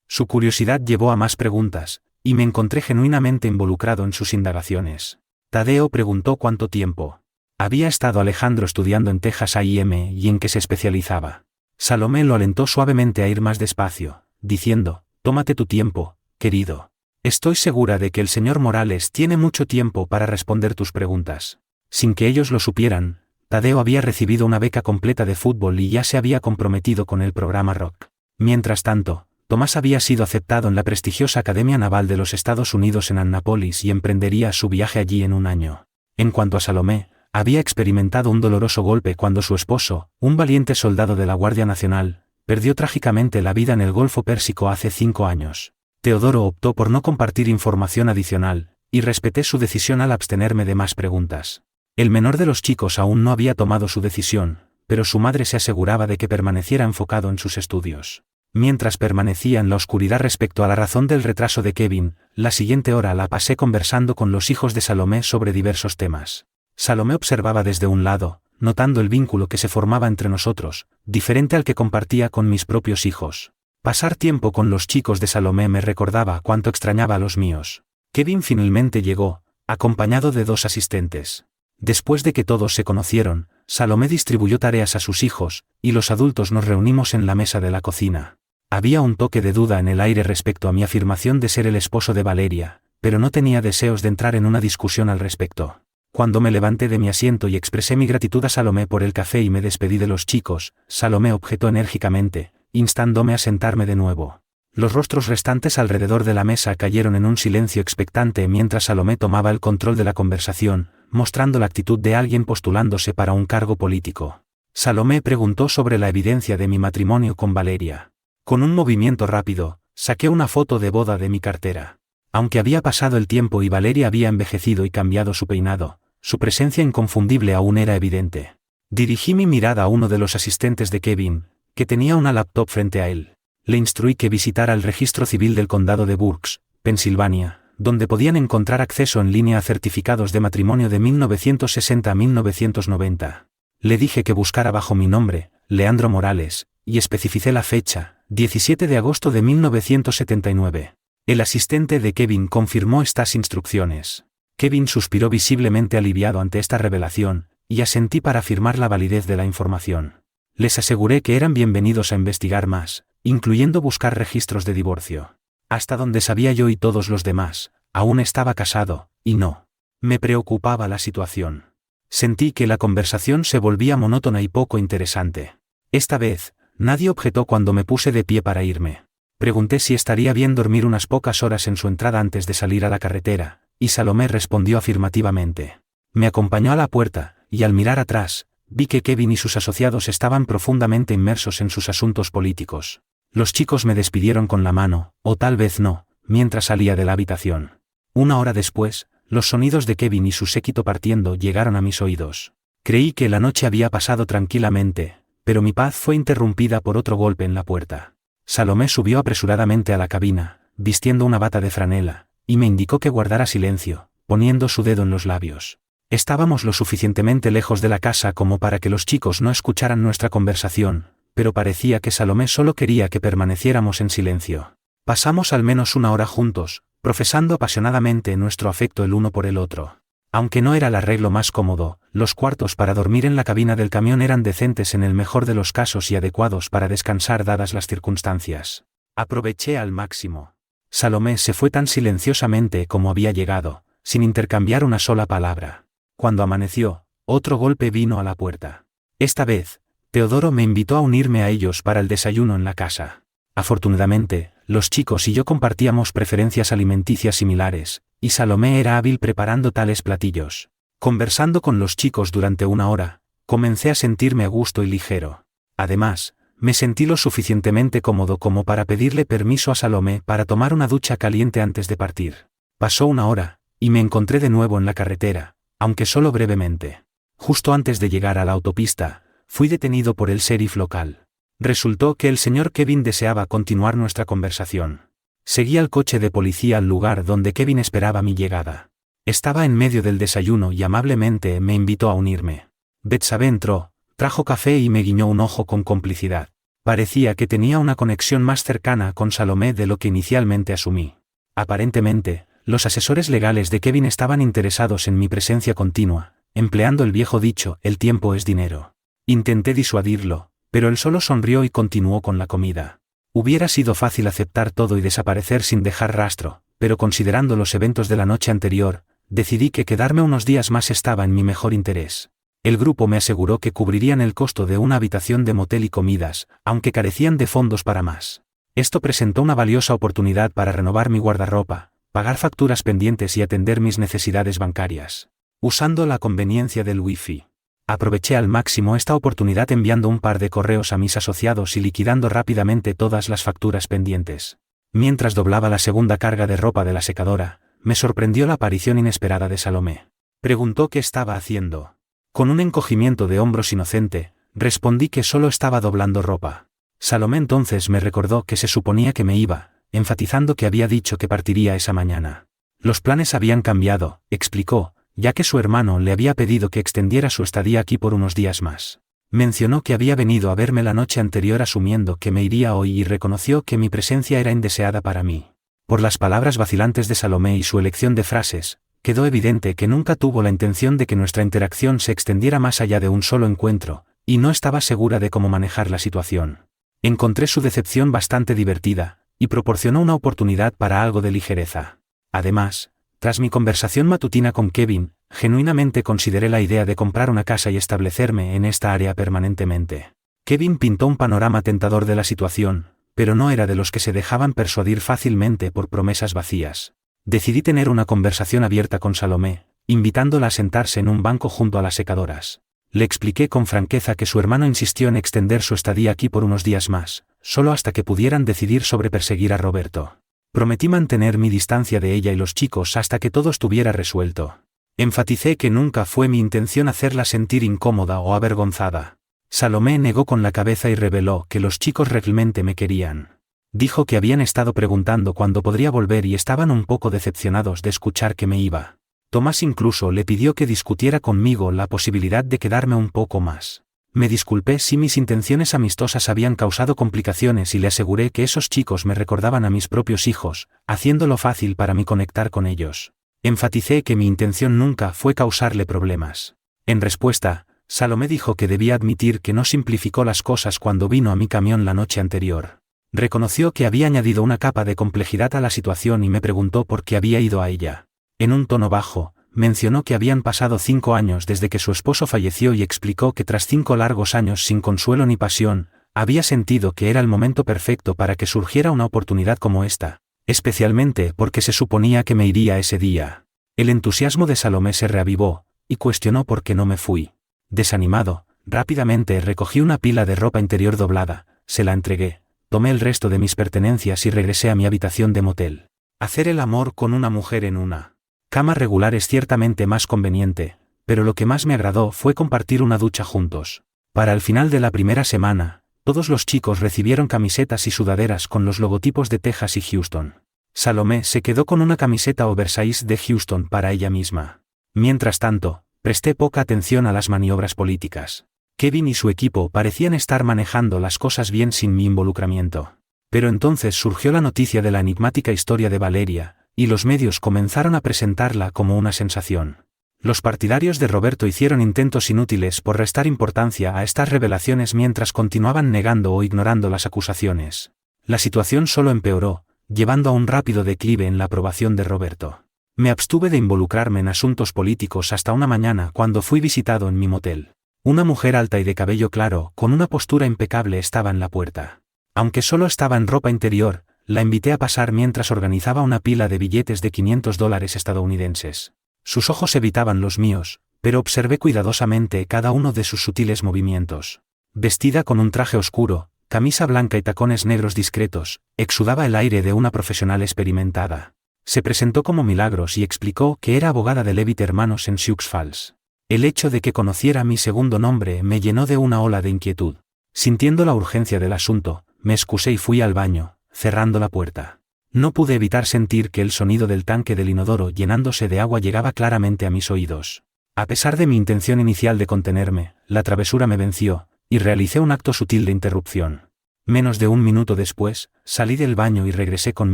Su curiosidad llevó a más preguntas, y me encontré genuinamente involucrado en sus indagaciones. Tadeo preguntó cuánto tiempo había estado Alejandro estudiando en Texas A&M y en qué se especializaba. Salomé lo alentó suavemente a ir más despacio, diciendo, tómate tu tiempo, querido. Estoy segura de que el señor Morales tiene mucho tiempo para responder tus preguntas. Sin que ellos lo supieran, Tadeo había recibido una beca completa de fútbol y ya se había comprometido con el programa Rock. Mientras tanto, Tomás había sido aceptado en la prestigiosa Academia Naval de los Estados Unidos en Annapolis y emprendería su viaje allí en un año. En cuanto a Salomé, había experimentado un doloroso golpe cuando su esposo, un valiente soldado de la Guardia Nacional, perdió trágicamente la vida en el Golfo Pérsico hace 5 años. Teodoro optó por no compartir información adicional, y respeté su decisión al abstenerme de más preguntas. El menor de los chicos aún no había tomado su decisión, pero su madre se aseguraba de que permaneciera enfocado en sus estudios. Mientras permanecía en la oscuridad respecto a la razón del retraso de Kevin, la siguiente hora la pasé conversando con los hijos de Salomé sobre diversos temas. Salomé observaba desde un lado, notando el vínculo que se formaba entre nosotros, diferente al que compartía con mis propios hijos. Pasar tiempo con los chicos de Salomé me recordaba cuánto extrañaba a los míos. Kevin finalmente llegó, acompañado de 2 asistentes. Después de que todos se conocieron, Salomé distribuyó tareas a sus hijos, y los adultos nos reunimos en la mesa de la cocina. Había un toque de duda en el aire respecto a mi afirmación de ser el esposo de Valeria, pero no tenía deseos de entrar en una discusión al respecto. Cuando me levanté de mi asiento y expresé mi gratitud a Salomé por el café y me despedí de los chicos, Salomé objetó enérgicamente, instándome a sentarme de nuevo. Los rostros restantes alrededor de la mesa cayeron en un silencio expectante mientras Salomé tomaba el control de la conversación, mostrando la actitud de alguien postulándose para un cargo político. Salomé preguntó sobre la evidencia de mi matrimonio con Valeria. Con un movimiento rápido, saqué una foto de boda de mi cartera. Aunque había pasado el tiempo y Valeria había envejecido y cambiado su peinado, su presencia inconfundible aún era evidente. Dirigí mi mirada a uno de los asistentes de Kevin, que tenía una laptop frente a él. Le instruí que visitara el registro civil del condado de Berks, Pensilvania, donde podían encontrar acceso en línea a certificados de matrimonio de 1960 a 1990. Le dije que buscara bajo mi nombre, Leandro Morales, y especificé la fecha, 17 de agosto de 1979. El asistente de Kevin confirmó estas instrucciones. Kevin suspiró visiblemente aliviado ante esta revelación, y asentí para afirmar la validez de la información. Les aseguré que eran bienvenidos a investigar más, incluyendo buscar registros de divorcio. Hasta donde sabía yo y todos los demás, aún estaba casado, y no me preocupaba la situación. Sentí que la conversación se volvía monótona y poco interesante. Esta vez, nadie objetó cuando me puse de pie para irme. Pregunté si estaría bien dormir unas pocas horas en su entrada antes de salir a la carretera, y Salomé respondió afirmativamente. Me acompañó a la puerta, y al mirar atrás, vi que Kevin y sus asociados estaban profundamente inmersos en sus asuntos políticos. Los chicos me despidieron con la mano, o tal vez no, mientras salía de la habitación. Una hora después, los sonidos de Kevin y su séquito partiendo llegaron a mis oídos. Creí que la noche había pasado tranquilamente, pero mi paz fue interrumpida por otro golpe en la puerta. Salomé subió apresuradamente a la cabina, vistiendo una bata de franela, y me indicó que guardara silencio, poniendo su dedo en los labios. Estábamos lo suficientemente lejos de la casa como para que los chicos no escucharan nuestra conversación, pero parecía que Salomé solo quería que permaneciéramos en silencio. Pasamos al menos una hora juntos, profesando apasionadamente nuestro afecto el uno por el otro. Aunque no era el arreglo más cómodo, los cuartos para dormir en la cabina del camión eran decentes en el mejor de los casos y adecuados para descansar dadas las circunstancias. Aproveché al máximo. Salomé se fue tan silenciosamente como había llegado, sin intercambiar una sola palabra. Cuando amaneció, otro golpe vino a la puerta. Esta vez, Teodoro me invitó a unirme a ellos para el desayuno en la casa. Afortunadamente, los chicos y yo compartíamos preferencias alimenticias similares, y Salomé era hábil preparando tales platillos. Conversando con los chicos durante una hora, comencé a sentirme a gusto y ligero. Además, me sentí lo suficientemente cómodo como para pedirle permiso a Salomé para tomar una ducha caliente antes de partir. Pasó una hora, y me encontré de nuevo en la carretera, aunque solo brevemente. Justo antes de llegar a la autopista, fui detenido por el sheriff local. Resultó que el señor Kevin deseaba continuar nuestra conversación. Seguí al coche de policía al lugar donde Kevin esperaba mi llegada. Estaba en medio del desayuno y amablemente me invitó a unirme. Betsabé entró, trajo café y me guiñó un ojo con complicidad. Parecía que tenía una conexión más cercana con Salomé de lo que inicialmente asumí. Aparentemente, los asesores legales de Kevin estaban interesados en mi presencia continua, empleando el viejo dicho, el tiempo es dinero. Intenté disuadirlo, pero él solo sonrió y continuó con la comida. Hubiera sido fácil aceptar todo y desaparecer sin dejar rastro, pero considerando los eventos de la noche anterior, decidí que quedarme unos días más estaba en mi mejor interés. El grupo me aseguró que cubrirían el costo de una habitación de motel y comidas, aunque carecían de fondos para más. Esto presentó una valiosa oportunidad para renovar mi guardarropa, pagar facturas pendientes y atender mis necesidades bancarias. Usando la conveniencia del Wi-Fi. Aproveché al máximo esta oportunidad enviando un par de correos a mis asociados y liquidando rápidamente todas las facturas pendientes. Mientras doblaba la segunda carga de ropa de la secadora, me sorprendió la aparición inesperada de Salomé. Preguntó qué estaba haciendo. Con un encogimiento de hombros inocente, respondí que solo estaba doblando ropa. Salomé entonces me recordó que se suponía que me iba, enfatizando que había dicho que partiría esa mañana. Los planes habían cambiado, explicó, ya que su hermano le había pedido que extendiera su estadía aquí por unos días más. Mencionó que había venido a verme la noche anterior asumiendo que me iría hoy y reconoció que mi presencia era indeseada para mí. Por las palabras vacilantes de Salomé y su elección de frases, quedó evidente que nunca tuvo la intención de que nuestra interacción se extendiera más allá de un solo encuentro, y no estaba segura de cómo manejar la situación. Encontré su decepción bastante divertida, y proporcionó una oportunidad para algo de ligereza. Además, tras mi conversación matutina con Kevin, genuinamente consideré la idea de comprar una casa y establecerme en esta área permanentemente. Kevin pintó un panorama tentador de la situación, pero no era de los que se dejaban persuadir fácilmente por promesas vacías. Decidí tener una conversación abierta con Salomé, invitándola a sentarse en un banco junto a las secadoras. Le expliqué con franqueza que su hermano insistió en extender su estadía aquí por unos días más, solo hasta que pudieran decidir sobre perseguir a Roberto. Prometí mantener mi distancia de ella y los chicos hasta que todo estuviera resuelto. Enfaticé que nunca fue mi intención hacerla sentir incómoda o avergonzada. Salomé negó con la cabeza y reveló que los chicos realmente me querían. Dijo que habían estado preguntando cuándo podría volver y estaban un poco decepcionados de escuchar que me iba. Tomás incluso le pidió que discutiera conmigo la posibilidad de quedarme un poco más. Me disculpé si mis intenciones amistosas habían causado complicaciones y le aseguré que esos chicos me recordaban a mis propios hijos, haciéndolo fácil para mí conectar con ellos. Enfaticé que mi intención nunca fue causarle problemas. En respuesta, Salomé dijo que debía admitir que no simplificó las cosas cuando vino a mi camión la noche anterior. Reconoció que había añadido una capa de complejidad a la situación y me preguntó por qué había ido a ella. En un tono bajo, mencionó que habían pasado 5 años desde que su esposo falleció y explicó que tras 5 largos años sin consuelo ni pasión, había sentido que era el momento perfecto para que surgiera una oportunidad como esta, especialmente porque se suponía que me iría ese día. El entusiasmo de Salomé se reavivó, y cuestionó por qué no me fui. Desanimado, rápidamente recogí una pila de ropa interior doblada, se la entregué, tomé el resto de mis pertenencias y regresé a mi habitación de motel. Hacer el amor con una mujer en una cama regular es ciertamente más conveniente, pero lo que más me agradó fue compartir una ducha juntos. Para el final de la primera semana, todos los chicos recibieron camisetas y sudaderas con los logotipos de Texas y Houston. Salomé se quedó con una camiseta oversize de Houston para ella misma. Mientras tanto, presté poca atención a las maniobras políticas. Kevin y su equipo parecían estar manejando las cosas bien sin mi involucramiento. Pero entonces surgió la noticia de la enigmática historia de Valeria, y los medios comenzaron a presentarla como una sensación. Los partidarios de Roberto hicieron intentos inútiles por restar importancia a estas revelaciones mientras continuaban negando o ignorando las acusaciones. La situación solo empeoró, llevando a un rápido declive en la aprobación de Roberto. Me abstuve de involucrarme en asuntos políticos hasta una mañana cuando fui visitado en mi motel. Una mujer alta y de cabello claro, con una postura impecable, estaba en la puerta. Aunque solo estaba en ropa interior, la invité a pasar mientras organizaba una pila de billetes de $500 estadounidenses. Sus ojos evitaban los míos, pero observé cuidadosamente cada uno de sus sutiles movimientos. Vestida con un traje oscuro, camisa blanca y tacones negros discretos, exudaba el aire de una profesional experimentada. Se presentó como Milagros y explicó que era abogada de Levitt Hermanos en Sioux Falls. El hecho de que conociera mi segundo nombre me llenó de una ola de inquietud. Sintiendo la urgencia del asunto, me excusé y fui al baño, cerrando la puerta. No pude evitar sentir que el sonido del tanque del inodoro llenándose de agua llegaba claramente a mis oídos. A pesar de mi intención inicial de contenerme, la travesura me venció, y realicé un acto sutil de interrupción. Menos de un minuto después, salí del baño y regresé con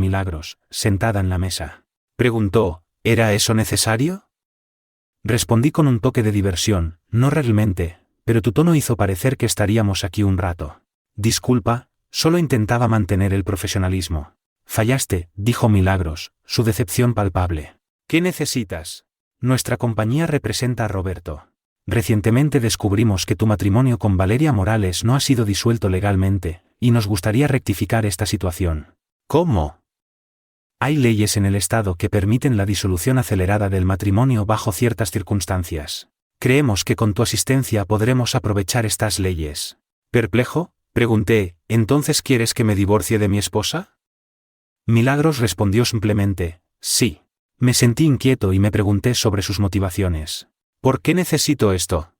Milagros, sentada en la mesa. Preguntó, ¿era eso necesario? Respondí con un toque de diversión, no realmente, pero tu tono hizo parecer que estaríamos aquí un rato. Disculpa, solo intentaba mantener el profesionalismo. Fallaste, dijo Milagros, su decepción palpable. ¿Qué necesitas? Nuestra compañía representa a Roberto. Recientemente descubrimos que tu matrimonio con Valeria Morales no ha sido disuelto legalmente, y nos gustaría rectificar esta situación. ¿Cómo? Hay leyes en el estado que permiten la disolución acelerada del matrimonio bajo ciertas circunstancias. Creemos que con tu asistencia podremos aprovechar estas leyes. ¿Perplejo? Pregunté, ¿entonces quieres que me divorcie de mi esposa? Milagros respondió simplemente, sí. Me sentí inquieto y me pregunté sobre sus motivaciones. ¿Por qué necesito esto?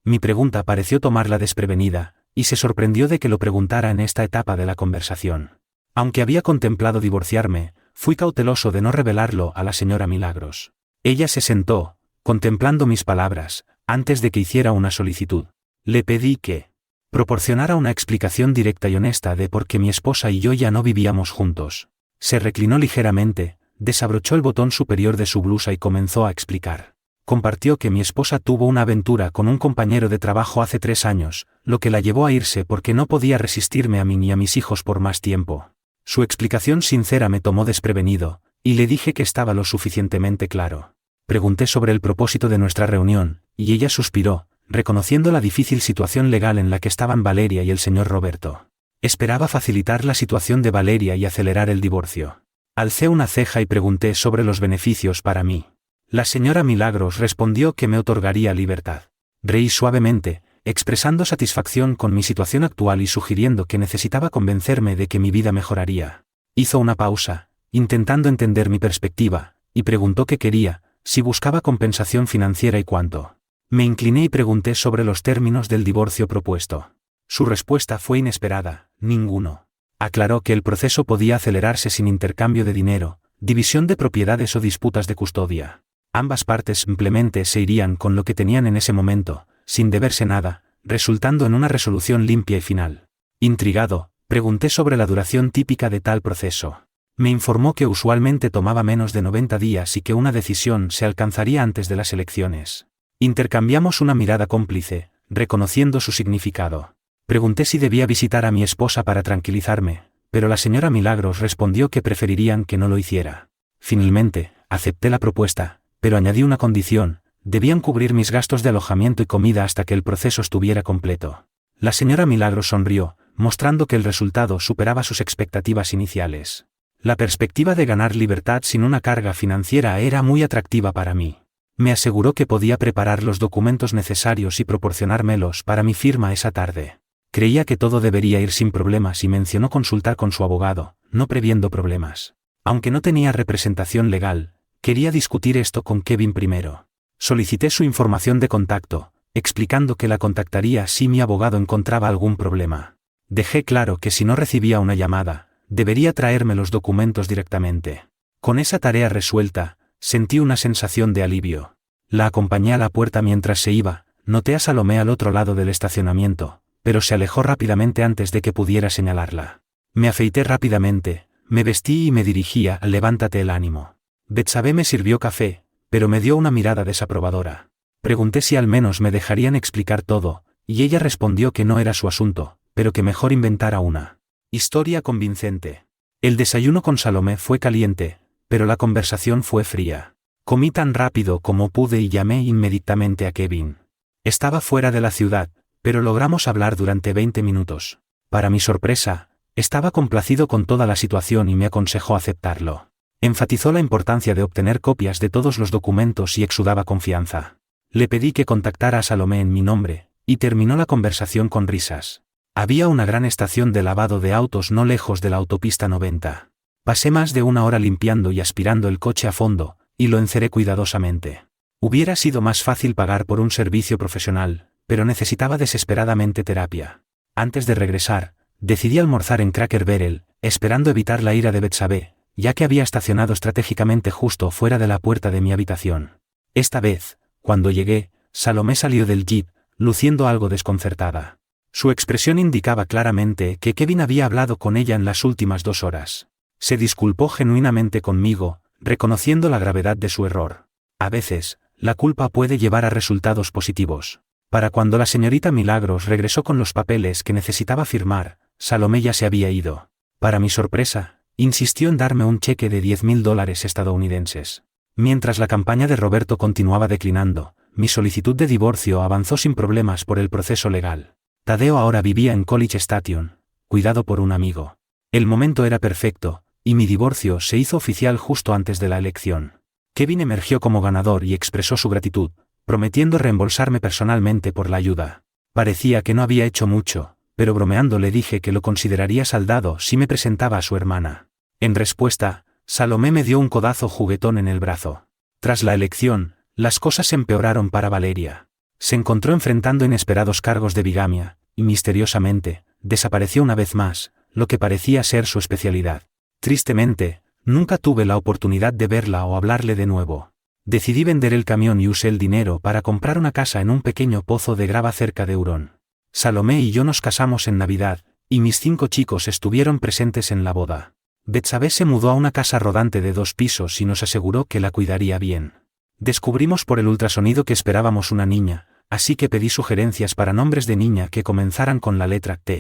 Mi pregunta pareció tomarla desprevenida, y se sorprendió de que lo preguntara en esta etapa de la conversación. Aunque había contemplado divorciarme, fui cauteloso de no revelarlo a la señora Milagros. Ella se sentó, contemplando mis palabras, antes de que hiciera una solicitud. Le pedí que proporcionara una explicación directa y honesta de por qué mi esposa y yo ya no vivíamos juntos. Se reclinó ligeramente, desabrochó el botón superior de su blusa y comenzó a explicar. Compartió que mi esposa tuvo una aventura con un compañero de trabajo hace 3 años, lo que la llevó a irse porque no podía resistirme a mí ni a mis hijos por más tiempo. Su explicación sincera me tomó desprevenido, y le dije que estaba lo suficientemente claro. Pregunté sobre el propósito de nuestra reunión, y ella suspiró, reconociendo la difícil situación legal en la que estaban Valeria y el señor Roberto. Esperaba facilitar la situación de Valeria y acelerar el divorcio. Alcé una ceja y pregunté sobre los beneficios para mí. La señora Milagros respondió que me otorgaría libertad. Reí suavemente, expresando satisfacción con mi situación actual y sugiriendo que necesitaba convencerme de que mi vida mejoraría. Hizo una pausa, intentando entender mi perspectiva, y preguntó qué quería, si buscaba compensación financiera y cuánto. Me incliné y pregunté sobre los términos del divorcio propuesto. Su respuesta fue inesperada, ninguno. Aclaró que el proceso podía acelerarse sin intercambio de dinero, división de propiedades o disputas de custodia. Ambas partes simplemente se irían con lo que tenían en ese momento, sin deberse nada, resultando en una resolución limpia y final. Intrigado, pregunté sobre la duración típica de tal proceso. Me informó que usualmente tomaba menos de 90 días y que una decisión se alcanzaría antes de las elecciones. Intercambiamos una mirada cómplice, reconociendo su significado. Pregunté si debía visitar a mi esposa para tranquilizarme, pero la señora Milagros respondió que preferirían que no lo hiciera. Finalmente, acepté la propuesta, pero añadí una condición: debían cubrir mis gastos de alojamiento y comida hasta que el proceso estuviera completo. La señora Milagros sonrió, mostrando que el resultado superaba sus expectativas iniciales. La perspectiva de ganar libertad sin una carga financiera era muy atractiva para mí. Me aseguró que podía preparar los documentos necesarios y proporcionármelos para mi firma esa tarde. Creía que todo debería ir sin problemas y mencionó consultar con su abogado, no previendo problemas. Aunque no tenía representación legal, quería discutir esto con Kevin primero. Solicité su información de contacto, explicando que la contactaría si mi abogado encontraba algún problema. Dejé claro que si no recibía una llamada, debería traerme los documentos directamente. Con esa tarea resuelta, sentí una sensación de alivio. La acompañé a la puerta mientras se iba, noté a Salomé al otro lado del estacionamiento, pero se alejó rápidamente antes de que pudiera señalarla. Me afeité rápidamente, me vestí y me dirigía al Levántate el ánimo. Betsabé me sirvió café, pero me dio una mirada desaprobadora. Pregunté si al menos me dejarían explicar todo, y ella respondió que no era su asunto, pero que mejor inventara una historia convincente. El desayuno con Salomé fue caliente, pero la conversación fue fría. Comí tan rápido como pude y llamé inmediatamente a Kevin. Estaba fuera de la ciudad, pero logramos hablar durante 20 minutos. Para mi sorpresa, estaba complacido con toda la situación y me aconsejó aceptarlo. Enfatizó la importancia de obtener copias de todos los documentos y exudaba confianza. Le pedí que contactara a Salomé en mi nombre, y terminó la conversación con risas. Había una gran estación de lavado de autos no lejos de la autopista 90. Pasé más de una hora limpiando y aspirando el coche a fondo, y lo enceré cuidadosamente. Hubiera sido más fácil pagar por un servicio profesional, pero necesitaba desesperadamente terapia. Antes de regresar, decidí almorzar en Cracker Barrel, esperando evitar la ira de Betsabé, ya que había estacionado estratégicamente justo fuera de la puerta de mi habitación. Esta vez, cuando llegué, Salomé salió del jeep, luciendo algo desconcertada. Su expresión indicaba claramente que Kevin había hablado con ella en las últimas 2 horas. Se disculpó genuinamente conmigo, reconociendo la gravedad de su error. A veces, la culpa puede llevar a resultados positivos. Para cuando la señorita Milagros regresó con los papeles que necesitaba firmar, Salomé ya se había ido. Para mi sorpresa, insistió en darme un cheque de $10.000 estadounidenses. Mientras la campaña de Roberto continuaba declinando, mi solicitud de divorcio avanzó sin problemas por el proceso legal. Tadeo ahora vivía en College Station, cuidado por un amigo. El momento era perfecto, y mi divorcio se hizo oficial justo antes de la elección. Kevin emergió como ganador y expresó su gratitud, prometiendo reembolsarme personalmente por la ayuda. Parecía que no había hecho mucho, pero bromeando le dije que lo consideraría saldado si me presentaba a su hermana. En respuesta, Salomé me dio un codazo juguetón en el brazo. Tras la elección, las cosas empeoraron para Valeria. Se encontró enfrentando inesperados cargos de bigamia, y misteriosamente, desapareció una vez más, lo que parecía ser su especialidad. Tristemente, nunca tuve la oportunidad de verla o hablarle de nuevo. Decidí vender el camión y usé el dinero para comprar una casa en un pequeño pozo de grava cerca de Hurón. Salomé y yo nos casamos en Navidad, y mis 5 chicos estuvieron presentes en la boda. Betsabé se mudó a una casa rodante de 2 pisos y nos aseguró que la cuidaría bien. Descubrimos por el ultrasonido que esperábamos una niña, así que pedí sugerencias para nombres de niña que comenzaran con la letra T.